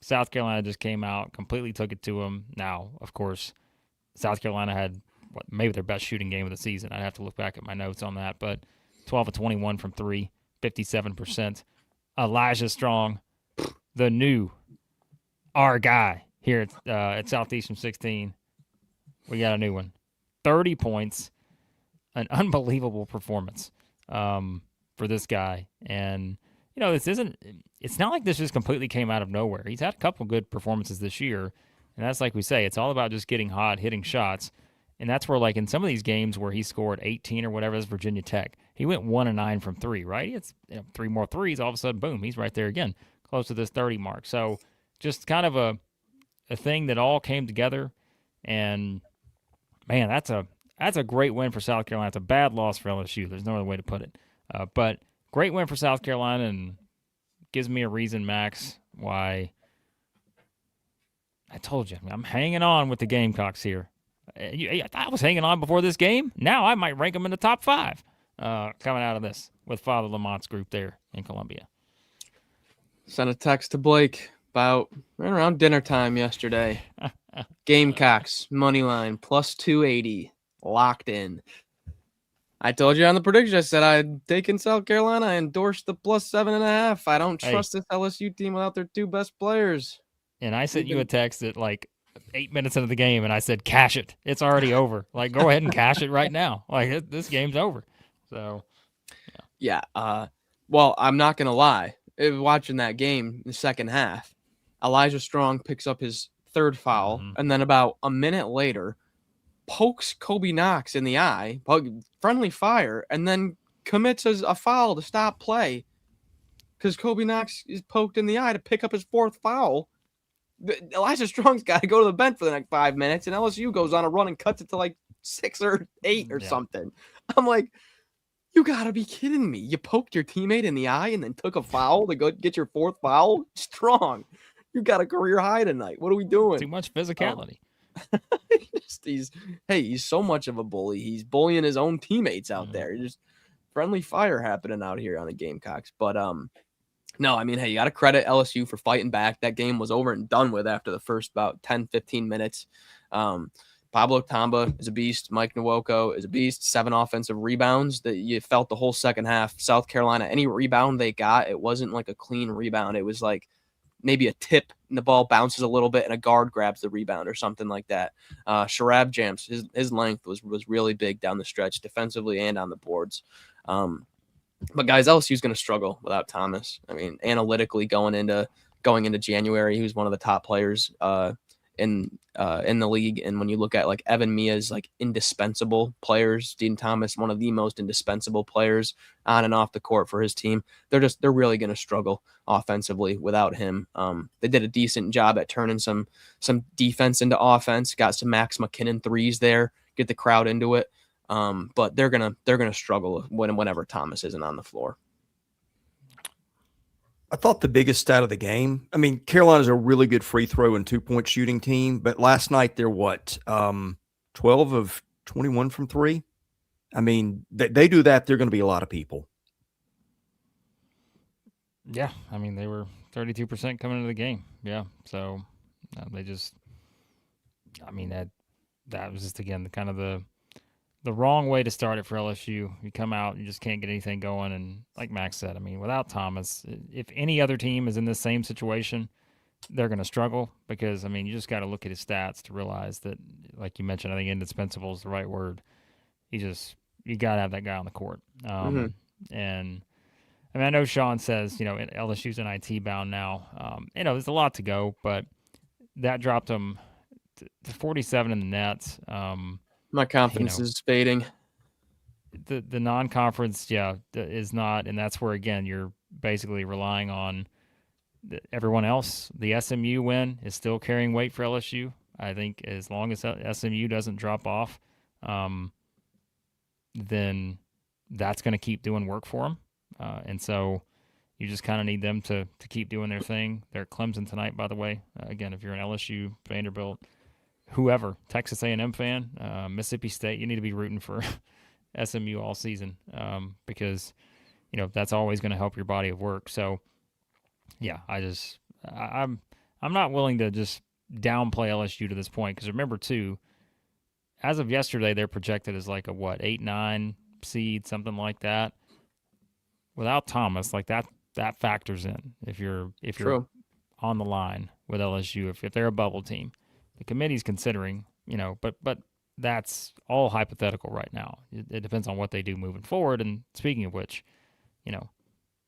South Carolina just came out, completely took it to them. Now, of course, South Carolina had maybe their best shooting game of the season. I'd have to look back at my notes on that, but 12 of 21 from 3, 57%. Elijah Strong, our guy here at Southeastern 16. We got a new one. 30 points, an unbelievable performance for this guy. And, it's not like this just completely came out of nowhere. He's had a couple good performances this year. And that's like we say, it's all about just getting hot, hitting shots. And that's where, like, in some of these games where he scored 18 or whatever, as Virginia Tech, he went 1-9 from 3, right? It's 3 more threes. All of a sudden, boom, he's right there again, close to this 30 mark. So just kind of a thing that all came together. And, man, that's a great win for South Carolina. It's a bad loss for LSU. There's no other way to put it. But great win for South Carolina, and gives me a reason, Max, why I told you I'm hanging on with the Gamecocks here. I was hanging on before this game. Now I might rank them in the top 5 coming out of this with Father Lamont's group there in Columbia. Sent a text to Blake about right around dinner time yesterday. Gamecocks money line plus 280 locked in. I told you on the prediction, I said I'd taken South Carolina. I endorsed the plus 7.5. I don't trust this LSU team without their 2 best players. And I sent you a text at like 8 minutes into the game, and I said, cash it. It's already over. Like, go ahead and cash it right now. Like, this game's over. So, yeah. Well, I'm not going to lie. Watching that game in the second half, Elijah Strong picks up his 3rd foul, and then about a minute later, pokes Kobe Knox in the eye, friendly fire, and then commits a foul to stop play because Kobe Knox is poked in the eye to pick up his 4th foul. Elijah Strong's got to go to the bench for the next 5 minutes, and LSU goes on a run and cuts it to like 6 or 8 or something. I'm like, you got to be kidding me. You poked your teammate in the eye and then took a foul to go get your 4th foul? Strong, you got a career high tonight. What are we doing? Too much physicality. He's so much of a bully. He's bullying his own teammates out there. Just friendly fire happening out here on the Gamecocks. But no, I mean, hey, you got to credit LSU for fighting back. That game was over and done with after the first about 10, 15 minutes. Pablo Tamba is a beast. Mike Nwoko is a beast. 7 offensive rebounds that you felt the whole second half. South Carolina, any rebound they got, it wasn't like a clean rebound. It was like maybe a tip and the ball bounces a little bit and a guard grabs the rebound or something like that. Sharab Jams, his length was really big down the stretch defensively and on the boards. But guys, LSU's going to struggle without Thomas. I mean, analytically going into January, he was one of the top players in the league. And when you look at like Evan Mia's like indispensable players, Dean Thomas, one of the most indispensable players on and off the court for his team, they're really going to struggle offensively without him. They did a decent job at turning some defense into offense, got some Max McKinnon threes there, get the crowd into it. But they're gonna struggle whenever Thomas isn't on the floor. I thought the biggest stat of the game, I mean, Carolina's a really good free throw and 2-point shooting team, but last night they're 12 of 21 from 3. I mean, they do that, they're going to be a lot of people. Yeah, I mean, they were 32% coming into the game. Yeah, so They just, I mean, that was just, again, kind of the wrong way to start it for LSU. You come out, you just can't get anything going. And like Max said, I mean, without Thomas, if any other team is in this same situation, they're going to struggle because, I mean, you just got to look at his stats to realize that, like you mentioned, I think indispensable is the right word. You got to have that guy on the court. And I mean, I know Sean says, LSU's an IT bound now. There's a lot to go, but that dropped them to 47 in the net. My confidence is fading. The non-conference, is not, and that's where, again, you're basically relying on everyone else. The SMU win is still carrying weight for LSU. I think as long as SMU doesn't drop off, then that's going to keep doing work for them. And so you just kind of need them to keep doing their thing. They're at Clemson tonight, by the way. Again, if you're an LSU, Vanderbilt, whoever, Texas A&M fan, Mississippi State, you need to be rooting for SMU all season because, that's always going to help your body of work. So, yeah, I'm not willing to just downplay LSU to this point because remember, too, as of yesterday, they're projected as like a 8-9 seed, something like that. Without Thomas, like that factors in if you're True. on the line with LSU, if they're a bubble team. The committee's considering, but that's all hypothetical right now. It depends on what they do moving forward. And speaking of which,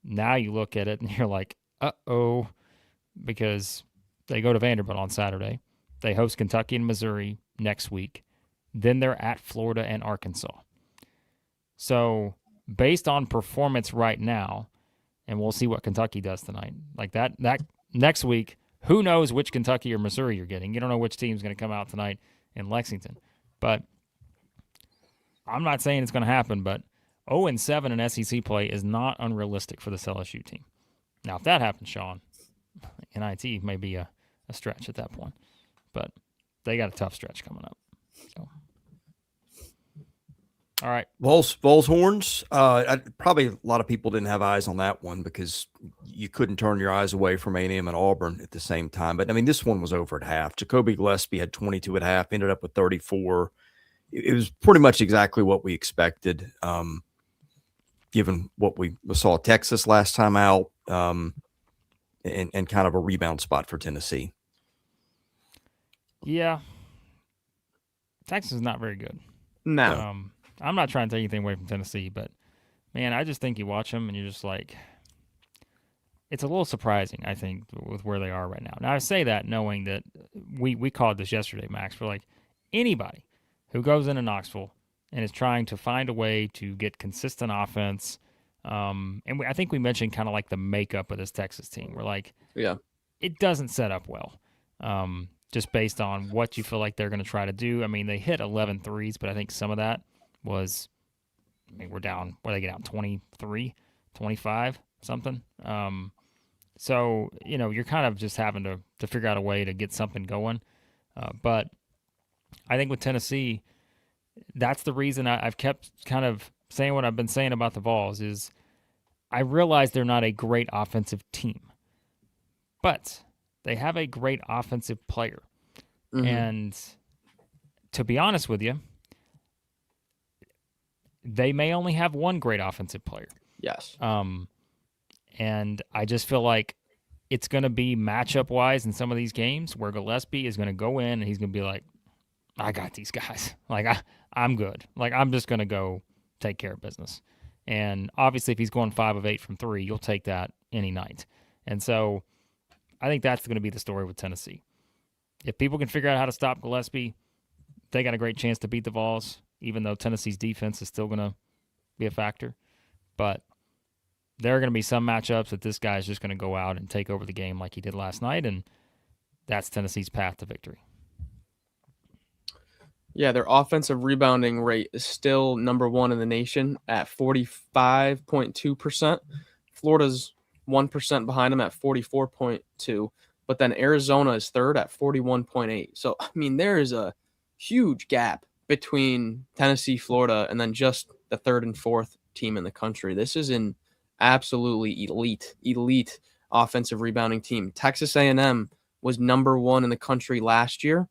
now you look at it and you're like, uh-oh, because they go to Vanderbilt on Saturday. They host Kentucky and Missouri next week. Then they're at Florida and Arkansas. So based on performance right now, and we'll see what Kentucky does tonight, like that next week, who knows which Kentucky or Missouri you're getting. You don't know which team's going to come out tonight in Lexington. But I'm not saying it's going to happen, but 0-7 in SEC play is not unrealistic for this LSU team. Now, if that happens, Sean, NIT may be a stretch at that point. But they got a tough stretch coming up. So, all right. Vols Horns. Probably a lot of people didn't have eyes on that one because you couldn't turn your eyes away from A&M and Auburn at the same time. But, I mean, this one was over at half. Jacoby Gillespie had 22 at half, ended up with 34. It was pretty much exactly what we expected, given what we saw Texas last time out and kind of a rebound spot for Tennessee. Yeah. Texas is not very good. No. I'm not trying to take anything away from Tennessee, but, man, I just think you watch them and you're just like, it's a little surprising, I think, with where they are right now. Now, I say that knowing that we called this yesterday, Max, for like anybody who goes into Knoxville and is trying to find a way to get consistent offense. I think we mentioned kind of like the makeup of this Texas team. We're like, it doesn't set up well. Just based on what you feel like they're going to try to do. I mean, they hit 11 threes, but I think some of that was, we're down, what did they get out, 23, 25, something? So, you're kind of just having to figure out a way to get something going. But I think with Tennessee, that's the reason I've kept kind of saying what I've been saying about the Vols is I realize they're not a great offensive team, but they have a great offensive player. Mm-hmm. And to be honest with you, they may only have one great offensive player. Yes. And I just feel like it's going to be matchup-wise in some of these games where Gillespie is going to go in and he's going to be like, I got these guys. Like, I'm good. Like, I'm just going to go take care of business. And obviously, if he's going 5 of 8 from 3, you'll take that any night. And so I think that's going to be the story with Tennessee. If people can figure out how to stop Gillespie, they got a great chance to beat the Vols, even though Tennessee's defense is still going to be a factor. But there are going to be some matchups that this guy is just going to go out and take over the game like he did last night, and that's Tennessee's path to victory. Yeah, their offensive rebounding rate is still number 1 in the nation at 45.2%. Florida's 1% behind them at 44.2%. But then Arizona is third at 41.8%. So, I mean, there is a huge gap between Tennessee, Florida, and then just the third and fourth team in the country. This is an absolutely elite offensive rebounding team. Texas A&M was number 1 in the country last year,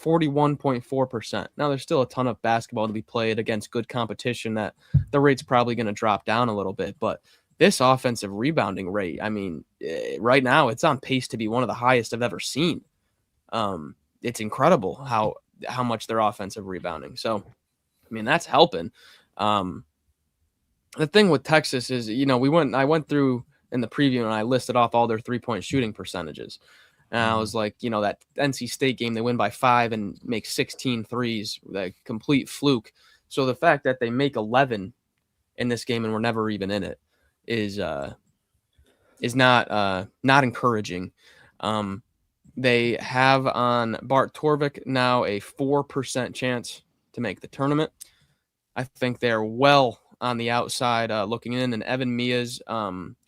41.4%. Now, there's still a ton of basketball to be played against good competition that the rate's probably going to drop down a little bit. But this offensive rebounding rate, I mean, right now it's on pace to be one of the highest I've ever seen. It's incredible how much they're offensive rebounding. So, I mean, that's helping. The thing with Texas is, I went through in the preview and I listed off all their 3-point shooting percentages. And I was like, that NC State game, they win by 5 and make 16 threes, that complete fluke. So the fact that they make 11 in this game and we're never even in it is not encouraging. They have on Bart Torvik now a 4% chance to make the tournament. I think they're well on the outside looking in. And Evan Mia's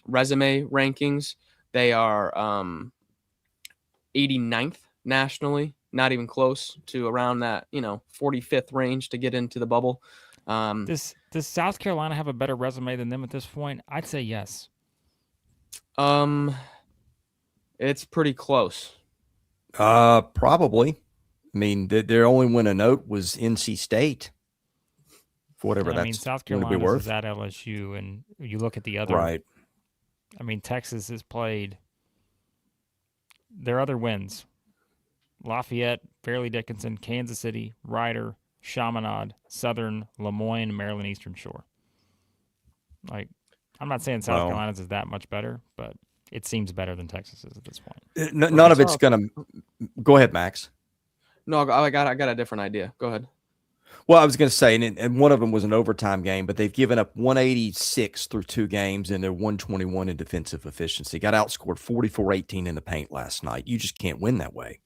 resume rankings, they are 89th nationally, not even close to around that 45th range to get into the bubble. Does South Carolina have a better resume than them at this point? I'd say yes. It's pretty close. Probably. I mean, their only win a note was NC State. For whatever that's South going to be Carolina worth. is at LSU, and you look at the other. Right. I mean, Texas has played their other wins: Lafayette, Fairleigh Dickinson, Kansas City, Ryder, Chaminade, Southern, Lemoyne, Maryland Eastern Shore. Like, I'm not saying South Carolina's is that much better, but it seems better than Texas is at this point. None of it's going to – go ahead, Max. No, I got a different idea. Go ahead. Well, I was going to say, and one of them was an overtime game, but they've given up 186 through 2 games, and they're 121 in defensive efficiency. Got outscored 44-18 in the paint last night. You just can't win that way.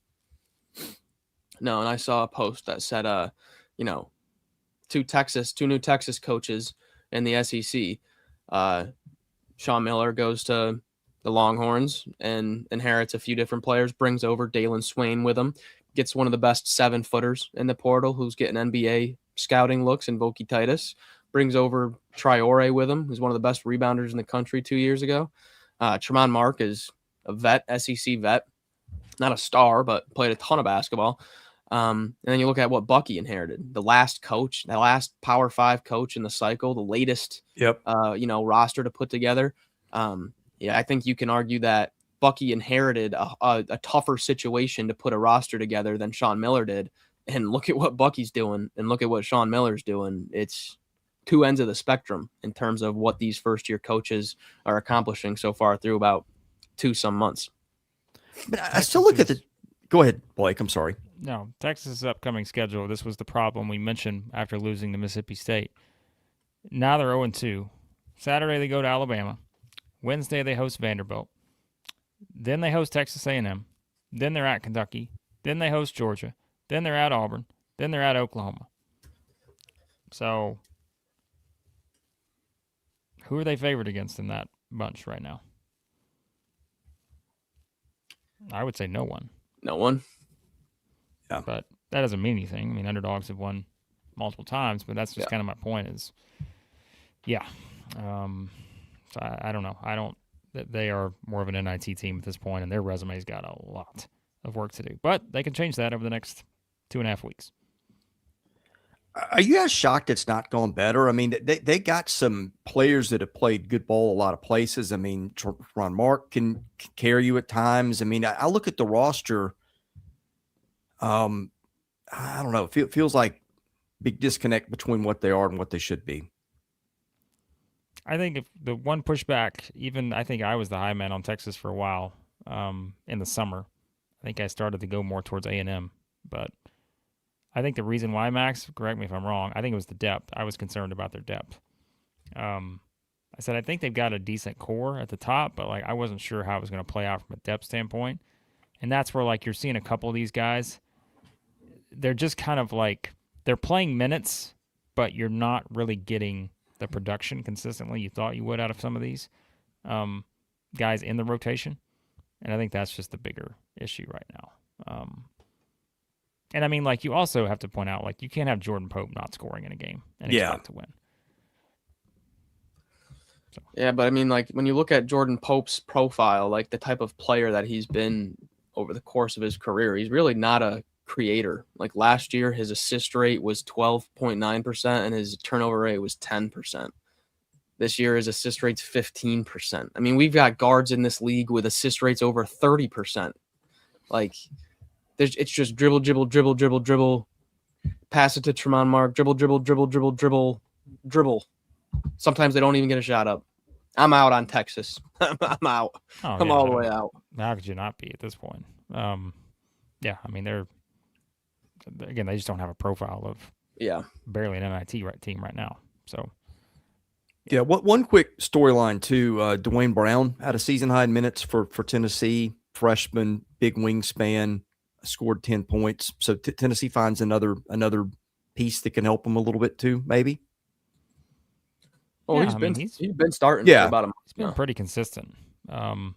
No, and I saw a post that said, two new Texas coaches in the SEC. Sean Miller goes to the Longhorns and inherits a few different players, brings over Dalen Swain with him, gets one of the best 7-footers in the portal who's getting NBA scouting looks in Voki Titus, brings over Traore with him, who's one of the best rebounders in the country 2 years ago. Tremont Mark is a vet, SEC vet, not a star, but played a ton of basketball. And then you look at what Bucky inherited, the last Power 5 coach in the cycle, the latest, roster to put together. I think you can argue that Bucky inherited a tougher situation to put a roster together than Sean Miller did. And look at what Bucky's doing and look at what Sean Miller's doing. It's two ends of the spectrum in terms of what these first-year coaches are accomplishing so far through about 2 months. But I still look at the – go ahead, Blake. I'm sorry. No, Texas' upcoming schedule, this was the problem we mentioned after losing to Mississippi State. Now they're 0-2. Saturday they go to Alabama. Wednesday they host Vanderbilt. Then they host Texas A&M. Then they're at Kentucky. Then they host Georgia. Then they're at Auburn. Then they're at Oklahoma. So who are they favored against in that bunch right now? I would say no one. No one. Yeah. But that doesn't mean anything. I mean, underdogs have won multiple times, but that's just kind of my point is, so I don't know. They are more of an NIT team at this point, and their resume's got a lot of work to do. But they can change that over the next 2.5 weeks. Are you guys shocked it's not gone better? I mean, they got some players that have played good ball a lot of places. I mean, Ron Mark can carry you at times. I mean, I look at the roster. I don't know. It feels like big disconnect between what they are and what they should be. I think if the one pushback, even I think I was the high man on Texas for a while in the summer. I think I started to go more towards A&M, but I think the reason why, Max, correct me if I'm wrong, I think it was the depth. I was concerned about their depth. I said I think they've got a decent core at the top, but I wasn't sure how it was going to play out from a depth standpoint. And that's where you're seeing a couple of these guys. They're just kind of they're playing minutes, but you're not really getting the production consistently you thought you would out of some of these guys in the rotation. And I think that's just the bigger issue right now. And I mean, you also have to point out, you can't have Jordan Pope not scoring in a game and expect to win. So. Yeah, but I mean, when you look at Jordan Pope's profile, the type of player that he's been over the course of his career. He's really not a creator. Like last year, his assist rate was 12.9% and his turnover rate was 10%. This year, his assist rate's 15%. I mean, we've got guards in this league with assist rates over 30%. Like, it's just dribble, dribble, dribble, dribble, dribble, pass it to Tremont Mark, dribble, dribble, dribble, dribble, dribble, dribble. Sometimes they don't even get a shot up. I'm out on Texas. I'm out. I'm all the way out. How could you not be at this point? Yeah, I mean, they just don't have a profile of barely an NIT team right now. So. Yeah, one quick storyline too. Dwayne Brown had a season high in minutes for Tennessee. Freshman, big wingspan, scored 10 points. So Tennessee finds another piece that can help them a little bit too, maybe. Oh, he's been starting. For about a month. He's been pretty consistent.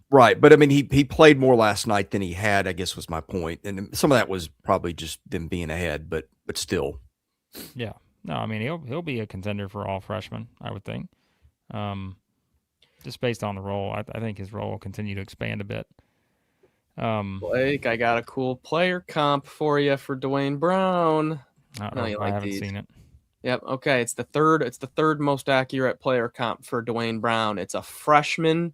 Right, but I mean, he played more last night than he had, I guess was my point. And some of that was probably just them being ahead, but still. Yeah. No, I mean, he'll be a contender for all freshmen, I would think. Just based on the role, I think his role will continue to expand a bit. Blake, I got a cool player comp for you for Dwayne Brown. I haven't seen it. Yep. Okay. It's the third most accurate player comp for Dwayne Brown. It's a freshman,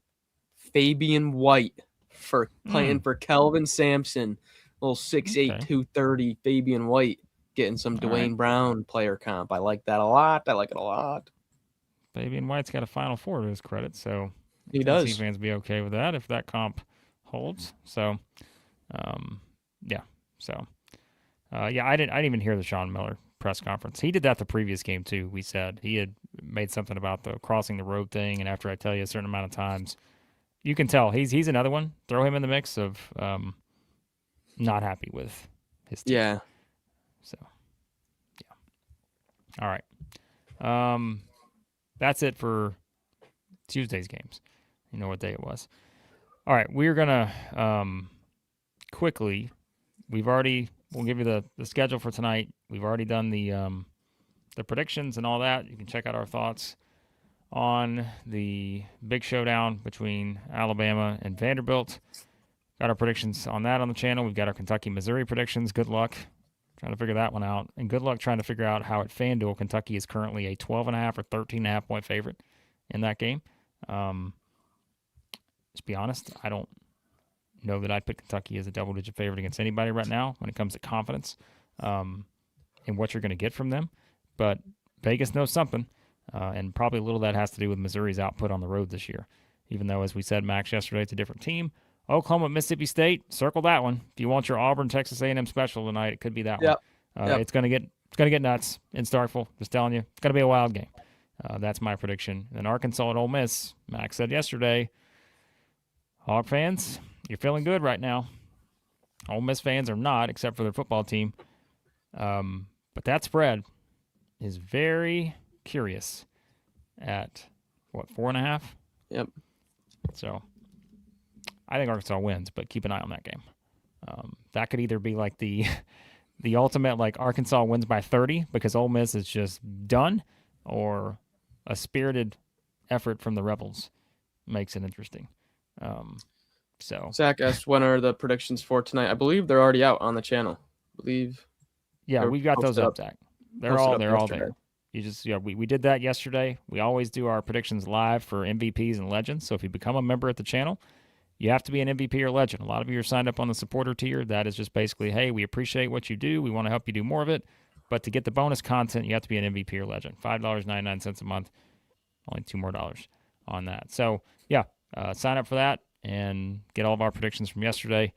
Fabian White, for playing for Kelvin Sampson. Little 6'8", 230 Fabian White getting some Dwayne Brown player comp. I like that a lot. I like it a lot. Fabian White's got a Final Four to his credit, so he does. Fans be okay with that if that comp holds. So, yeah. So, I didn't even hear the Sean Miller press conference. He did that the previous game too. We said he had made something about the crossing the road thing, and after I tell you a certain amount of times, you can tell he's another one. Throw him in the mix of not happy with his team. Yeah. So, yeah. All right. That's it for Tuesday's games. You know what day it was. All right, we're gonna quickly. We'll give you the schedule for tonight. We've already done the predictions and all that. You can check out our thoughts on the big showdown between Alabama and Vanderbilt. Got our predictions on that on the channel. We've got our Kentucky-Missouri predictions. Good luck trying to figure that one out. And good luck trying to figure out how at FanDuel, Kentucky is currently a 12.5 or 13.5 point favorite in that game. To be honest, I don't know that I'd put Kentucky as a double-digit favorite against anybody right now when it comes to confidence in what you're going to get from them. But Vegas knows something, and probably a little of that has to do with Missouri's output on the road this year. Even though, as we said, Max, yesterday, it's a different team. Oklahoma, Mississippi State, circle that one. If you want your Auburn, Texas A&M special tonight, it could be that one. It's gonna get nuts in Starkville. Just telling you, it's gonna be a wild game. That's my prediction. And Arkansas at Ole Miss. Max said yesterday, Hog fans, you're feeling good right now. Ole Miss fans are not, except for their football team. But that spread is very curious at, 4.5? Yep. So I think Arkansas wins, but keep an eye on that game. That could either be like the ultimate, like Arkansas wins by 30 because Ole Miss is just done, or a spirited effort from the Rebels makes it interesting. So Zach asked, when are the predictions for tonight? I believe they're already out on the channel. Yeah, we've got those up, Zach. They're all there. You just we did that yesterday. We always do our predictions live for MVPs and legends. So if you become a member at the channel, you have to be an MVP or legend. A lot of you are signed up on the supporter tier. That is just basically, hey, we appreciate what you do. We want to help you do more of it. But to get the bonus content, you have to be an MVP or legend. $5.99 a month. Only $2 more on that. So, sign up for that and get all of our predictions from yesterday.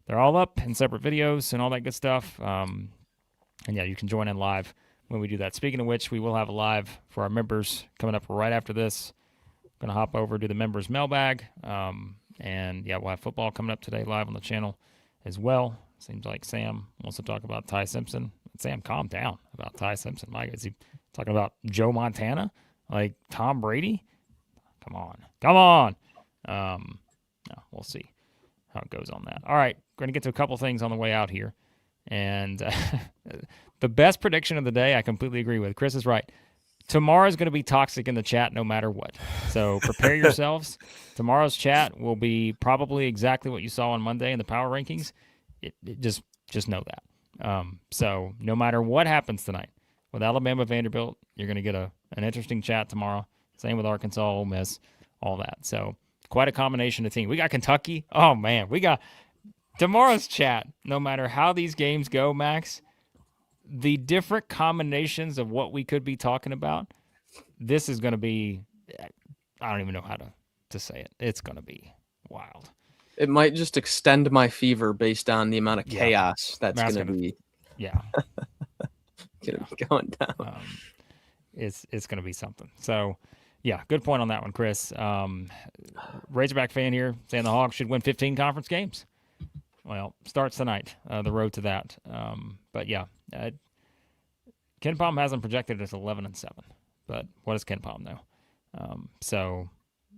They're all up in separate videos and all that good stuff. And you can join in live when we do that. Speaking of which, we will have a live for our members coming up right after this. Going to hop over to the members mailbag. We'll have football coming up today live on the channel as well. Seems like Sam wants to talk about Ty Simpson. Sam, calm down about Ty Simpson. Like, is he talking about Joe Montana? Like Tom Brady? Come on. No, we'll see how it goes on that. All right, going to get to a couple things on the way out here. And the best prediction of the day, I completely agree with. Chris is right. tomorrow's going to be toxic in the chat no matter what. So prepare yourselves. Tomorrow's chat will be probably exactly what you saw on Monday in the power rankings. Just know that. So no matter what happens tonight with Alabama Vanderbilt, you're going to get an interesting chat tomorrow. Same with Arkansas, Ole Miss, all that. So quite a combination of teams. We got Kentucky. Oh man, we got tomorrow's chat. No matter how these games go, Max, the different combinations of what we could be talking about, this is going to be, I don't even know how to say it. It's going to be wild. It might just extend my fever based on the amount of chaos that's going to be. Yeah. Gonna be going down. It's going to be something. So, yeah, good point on that one, Chris. Razorback fan here saying the Hogs should win 15 conference games. Well, starts tonight, the road to that. But, yeah, Ken Palm hasn't projected it as 11-7. But what does Ken Palm know? So,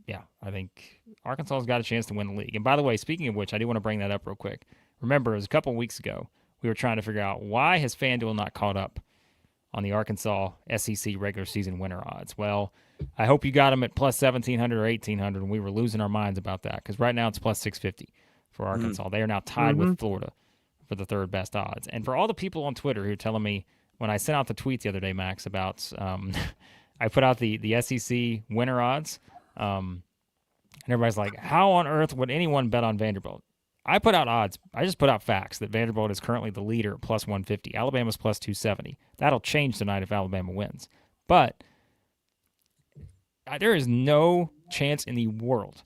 yeah, I think Arkansas's got a chance to win the league. And, by the way, speaking of which, I do want to bring that up real quick. Remember, it was a couple of weeks ago, we were trying to figure out why has FanDuel not caught up on the Arkansas SEC regular season winner odds. Well, I hope you got them at plus 1,700 or 1,800, and we were losing our minds about that because right now it's plus 650 for Arkansas. They are now tied with Florida for the third best odds. And for all the people on Twitter who are telling me, when I sent out the tweet the other day, Max, about I put out the SEC winner odds, and everybody's like, how on earth would anyone bet on Vanderbilt? I put out odds. I just put out facts that Vanderbilt is currently the leader at plus 150. Alabama's plus 270. That'll change tonight if Alabama wins. But there is no chance in the world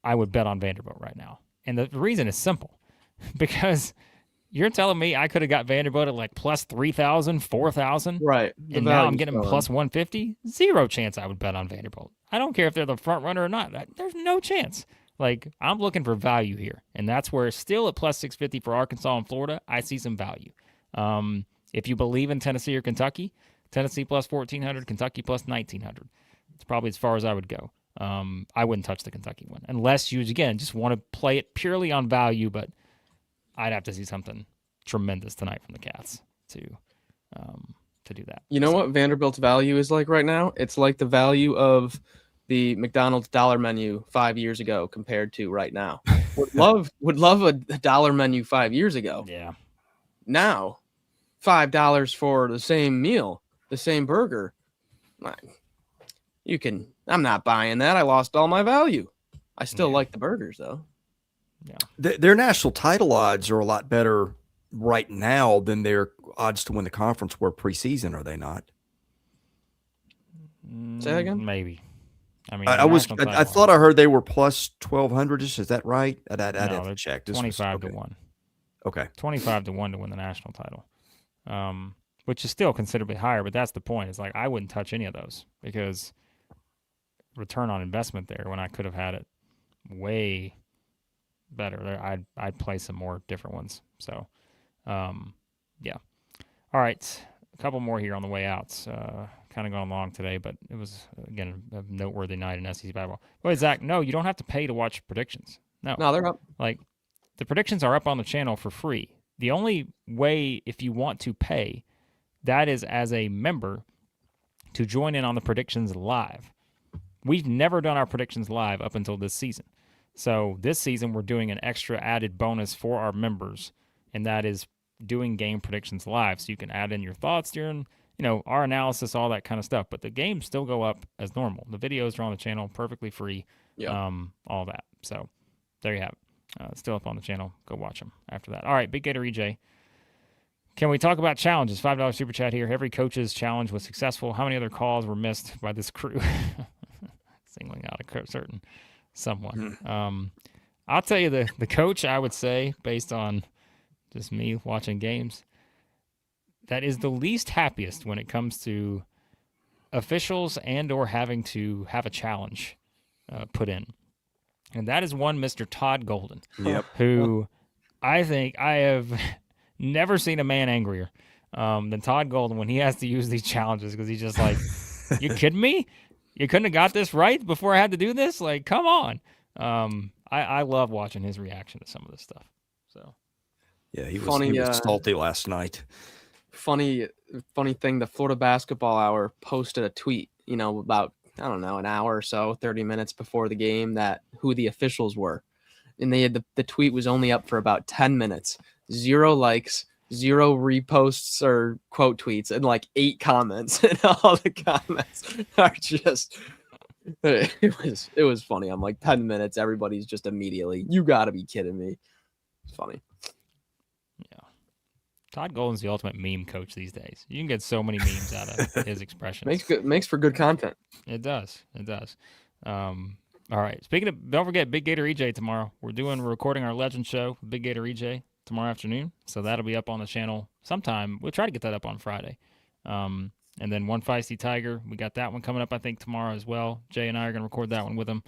I would bet on Vanderbilt right now. And the reason is simple. Because you're telling me I could have got Vanderbilt at like plus 3,000, 4,000? Right. And now I'm getting them plus 150? Zero chance I would bet on Vanderbilt. I don't care if they're the front runner or not. There's no chance. Like, I'm looking for value here, and that's where still at plus 650 for Arkansas and Florida, I see some value. If you believe in Tennessee or Kentucky, Tennessee plus 1,400, Kentucky plus 1,900. It's probably as far as I would go. I wouldn't touch the Kentucky one unless you, again, just want to play it purely on value, but I'd have to see something tremendous tonight from the Cats to do that. You know what Vanderbilt's value is like right now? It's like the value of the McDonald's dollar menu 5 years ago compared to right now. Would love a dollar menu 5 years ago. Yeah. Now, $5 for the same meal, the same burger. I'm not buying that. I lost all my value. I still like the burgers though. Yeah. Their national title odds are a lot better right now than their odds to win the conference were preseason, are they not? Say that again? Maybe. I mean, I thought I heard they were plus 1,200. Is that right? I'd have to check. 25 to 1. Okay. 25 to 1 to win the national title, which is still considerably higher. But that's the point. It's like I wouldn't touch any of those because return on investment there when I could have had it way better. I'd play some more different ones. So, yeah. All right. A couple more here on the way out. Kind of gone long today, but it was, again, a noteworthy night in SEC basketball. Wait, Zach, no, you don't have to pay to watch predictions. No, they're up. Like, the predictions are up on the channel for free. The only way, if you want to pay, that is as a member to join in on the predictions live. We've never done our predictions live up until this season. So this season, we're doing an extra added bonus for our members, and that is doing game predictions live. So you can add in your thoughts during our analysis, all that kind of stuff. But the games still go up as normal. The videos are on the channel, perfectly free, all that. So there you have it. Still up on the channel. Go watch them after that. All right, Big Gator EJ. Can we talk about challenges? $5 super chat here. Every coach's challenge was successful. How many other calls were missed by this crew? Singling out a certain someone. I'll tell you the coach, I would say, based on just me watching games, that is the least happiest when it comes to officials and or having to have a challenge put in. And that is one Mr. Todd Golden, who I think I have never seen a man angrier than Todd Golden when he has to use these challenges because he's just like, you kidding me? You couldn't have got this right before I had to do this? Like, come on. I love watching his reaction to some of this stuff. So, yeah, he was salty last night. funny thing, the Florida Basketball Hour posted a tweet, about, I don't know, an hour or so, 30 minutes before the game, that who the officials were. And they had the tweet was only up for about 10 minutes, 0 likes, 0 reposts or quote tweets, and like 8 comments. And all the comments are just, it was funny. I'm like, 10 minutes, everybody's just immediately, you got to be kidding me. It's funny. Yeah. Todd Golden's the ultimate meme coach these days. You can get so many memes out of his expressions. Makes for good content. It does. All right. Speaking of, don't forget Big Gator EJ tomorrow. We're recording our Legend show with Big Gator EJ tomorrow afternoon. So that'll be up on the channel sometime. We'll try to get that up on Friday. And then One Feisty Tiger, we got that one coming up, I think, tomorrow as well. Jay and I are going to record that one with him.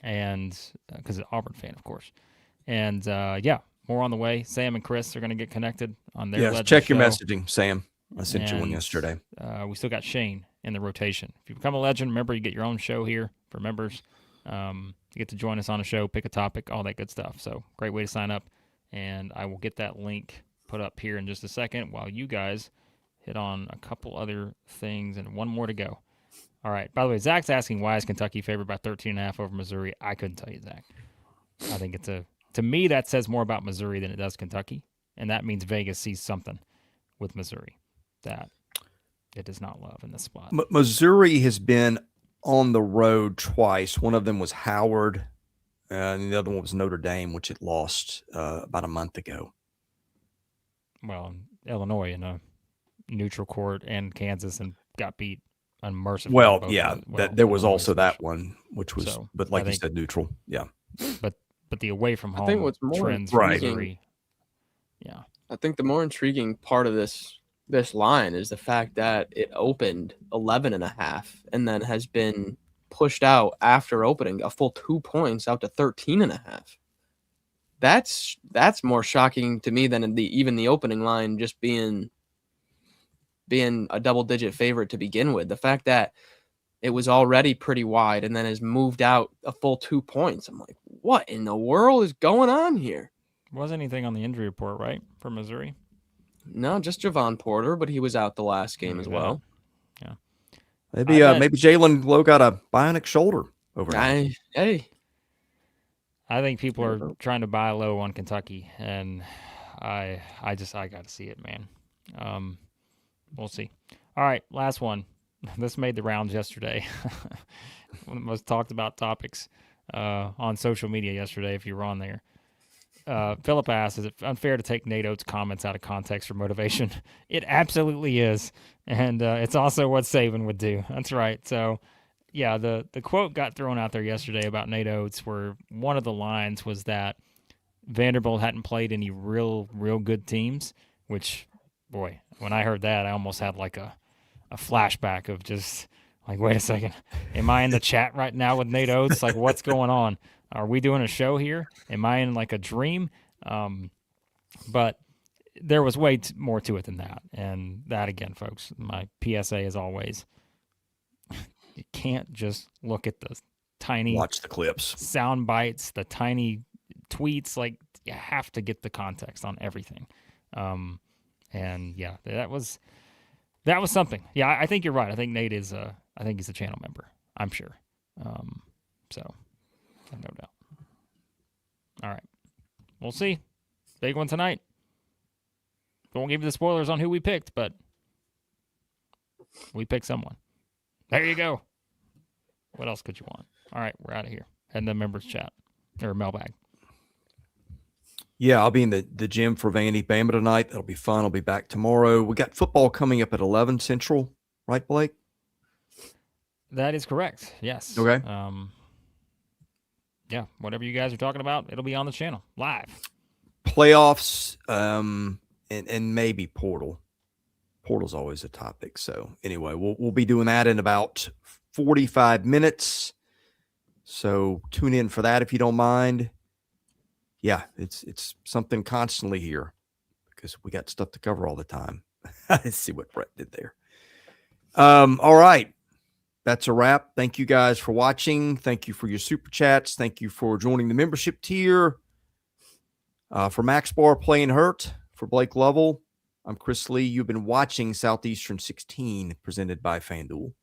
And because he's an Auburn fan, of course. And yeah, more on the way. Sam and Chris are going to get connected on their Legend check show. your messaging, Sam. I sent you one yesterday. We still got Shane in the rotation. If you become a legend, remember you get your own show here for members. You get to join us on a show, pick a topic, all that good stuff. So great way to sign up. And I will get that link put up here in just a second while you guys hit on a couple other things and one more to go. All right. By the way, Zach's asking, why is Kentucky favored by 13.5 over Missouri? I couldn't tell you, Zach. I think to me, that says more about Missouri than it does Kentucky. And that means Vegas sees something with Missouri that it does not love in this spot. Missouri has been on the road twice. One of them was Howard, and the other one was Notre Dame, which it lost about a month ago. Well, Illinois in a neutral court and Kansas and got beat unmercifully. Well, yeah, there was also that one, which was, So, but like you said, neutral. Yeah. But the away from home I think what's more trends for right. Missouri. Yeah. I think the more intriguing part of this line is the fact that it opened 11.5 and then has been pushed out after opening a full 2 points out to 13.5. That's more shocking to me than even the opening line just being a double-digit favorite to begin with. The fact that it was already pretty wide and then has moved out a full 2 points. I'm like, what in the world is going on here? Wasn't anything on the injury report, right, for Missouri? No, just Javon Porter, but he was out the last game as well. Yeah. Maybe Jalen Lowe got a bionic shoulder over there. I think people are trying to buy low on Kentucky, and I got to see it, man. We'll see. All right, last one. This made the rounds yesterday. One of the most talked about topics on social media yesterday, if you were on there. Philip asks, is it unfair to take Nate Oates' comments out of context for motivation? It absolutely is. And it's also what Saban would do. That's right. So, yeah, the quote got thrown out there yesterday about Nate Oates, where one of the lines was that Vanderbilt hadn't played any real good teams, which, boy, when I heard that, I almost had like a flashback of just like, wait a second, am I in the chat right now with Nate Oates? Like, what's going on? Are we doing a show here? Am I in like a dream? But there was way more to it than that. And that, again, folks, my PSA is always, you can't just look at the tiny watch the clips, sound bites, the tiny tweets. Like, you have to get the context on everything. And yeah, that was something. Yeah, I think you're right. I think Nate is I think he's a channel member. I'm sure. So no doubt. All right, we'll see. Big one tonight. Won't give you the spoilers on who we picked, but we picked someone. There you go. What else could you want? All right, we're out of here. Head in the members chat or mailbag. Yeah, I'll be in the gym for Vandy Bama tonight. That'll be fun. I'll be back tomorrow. We got football coming up at 11 Central, right, Blake? That is correct. Yes. Okay. Yeah, whatever you guys are talking about, it'll be on the channel live. Playoffs, and maybe portal. Portal's always a topic. So anyway, we'll be doing that in about 45 minutes. So tune in for that if you don't mind. Yeah, it's something constantly here because we got stuff to cover all the time. Let's see what Brett did there. All right. That's a wrap. Thank you guys for watching. Thank you for your super chats. Thank you for joining the membership tier. For Max Barr playing hurt, for Blake Lovell, I'm Chris Lee. You've been watching Southeastern 16 presented by FanDuel.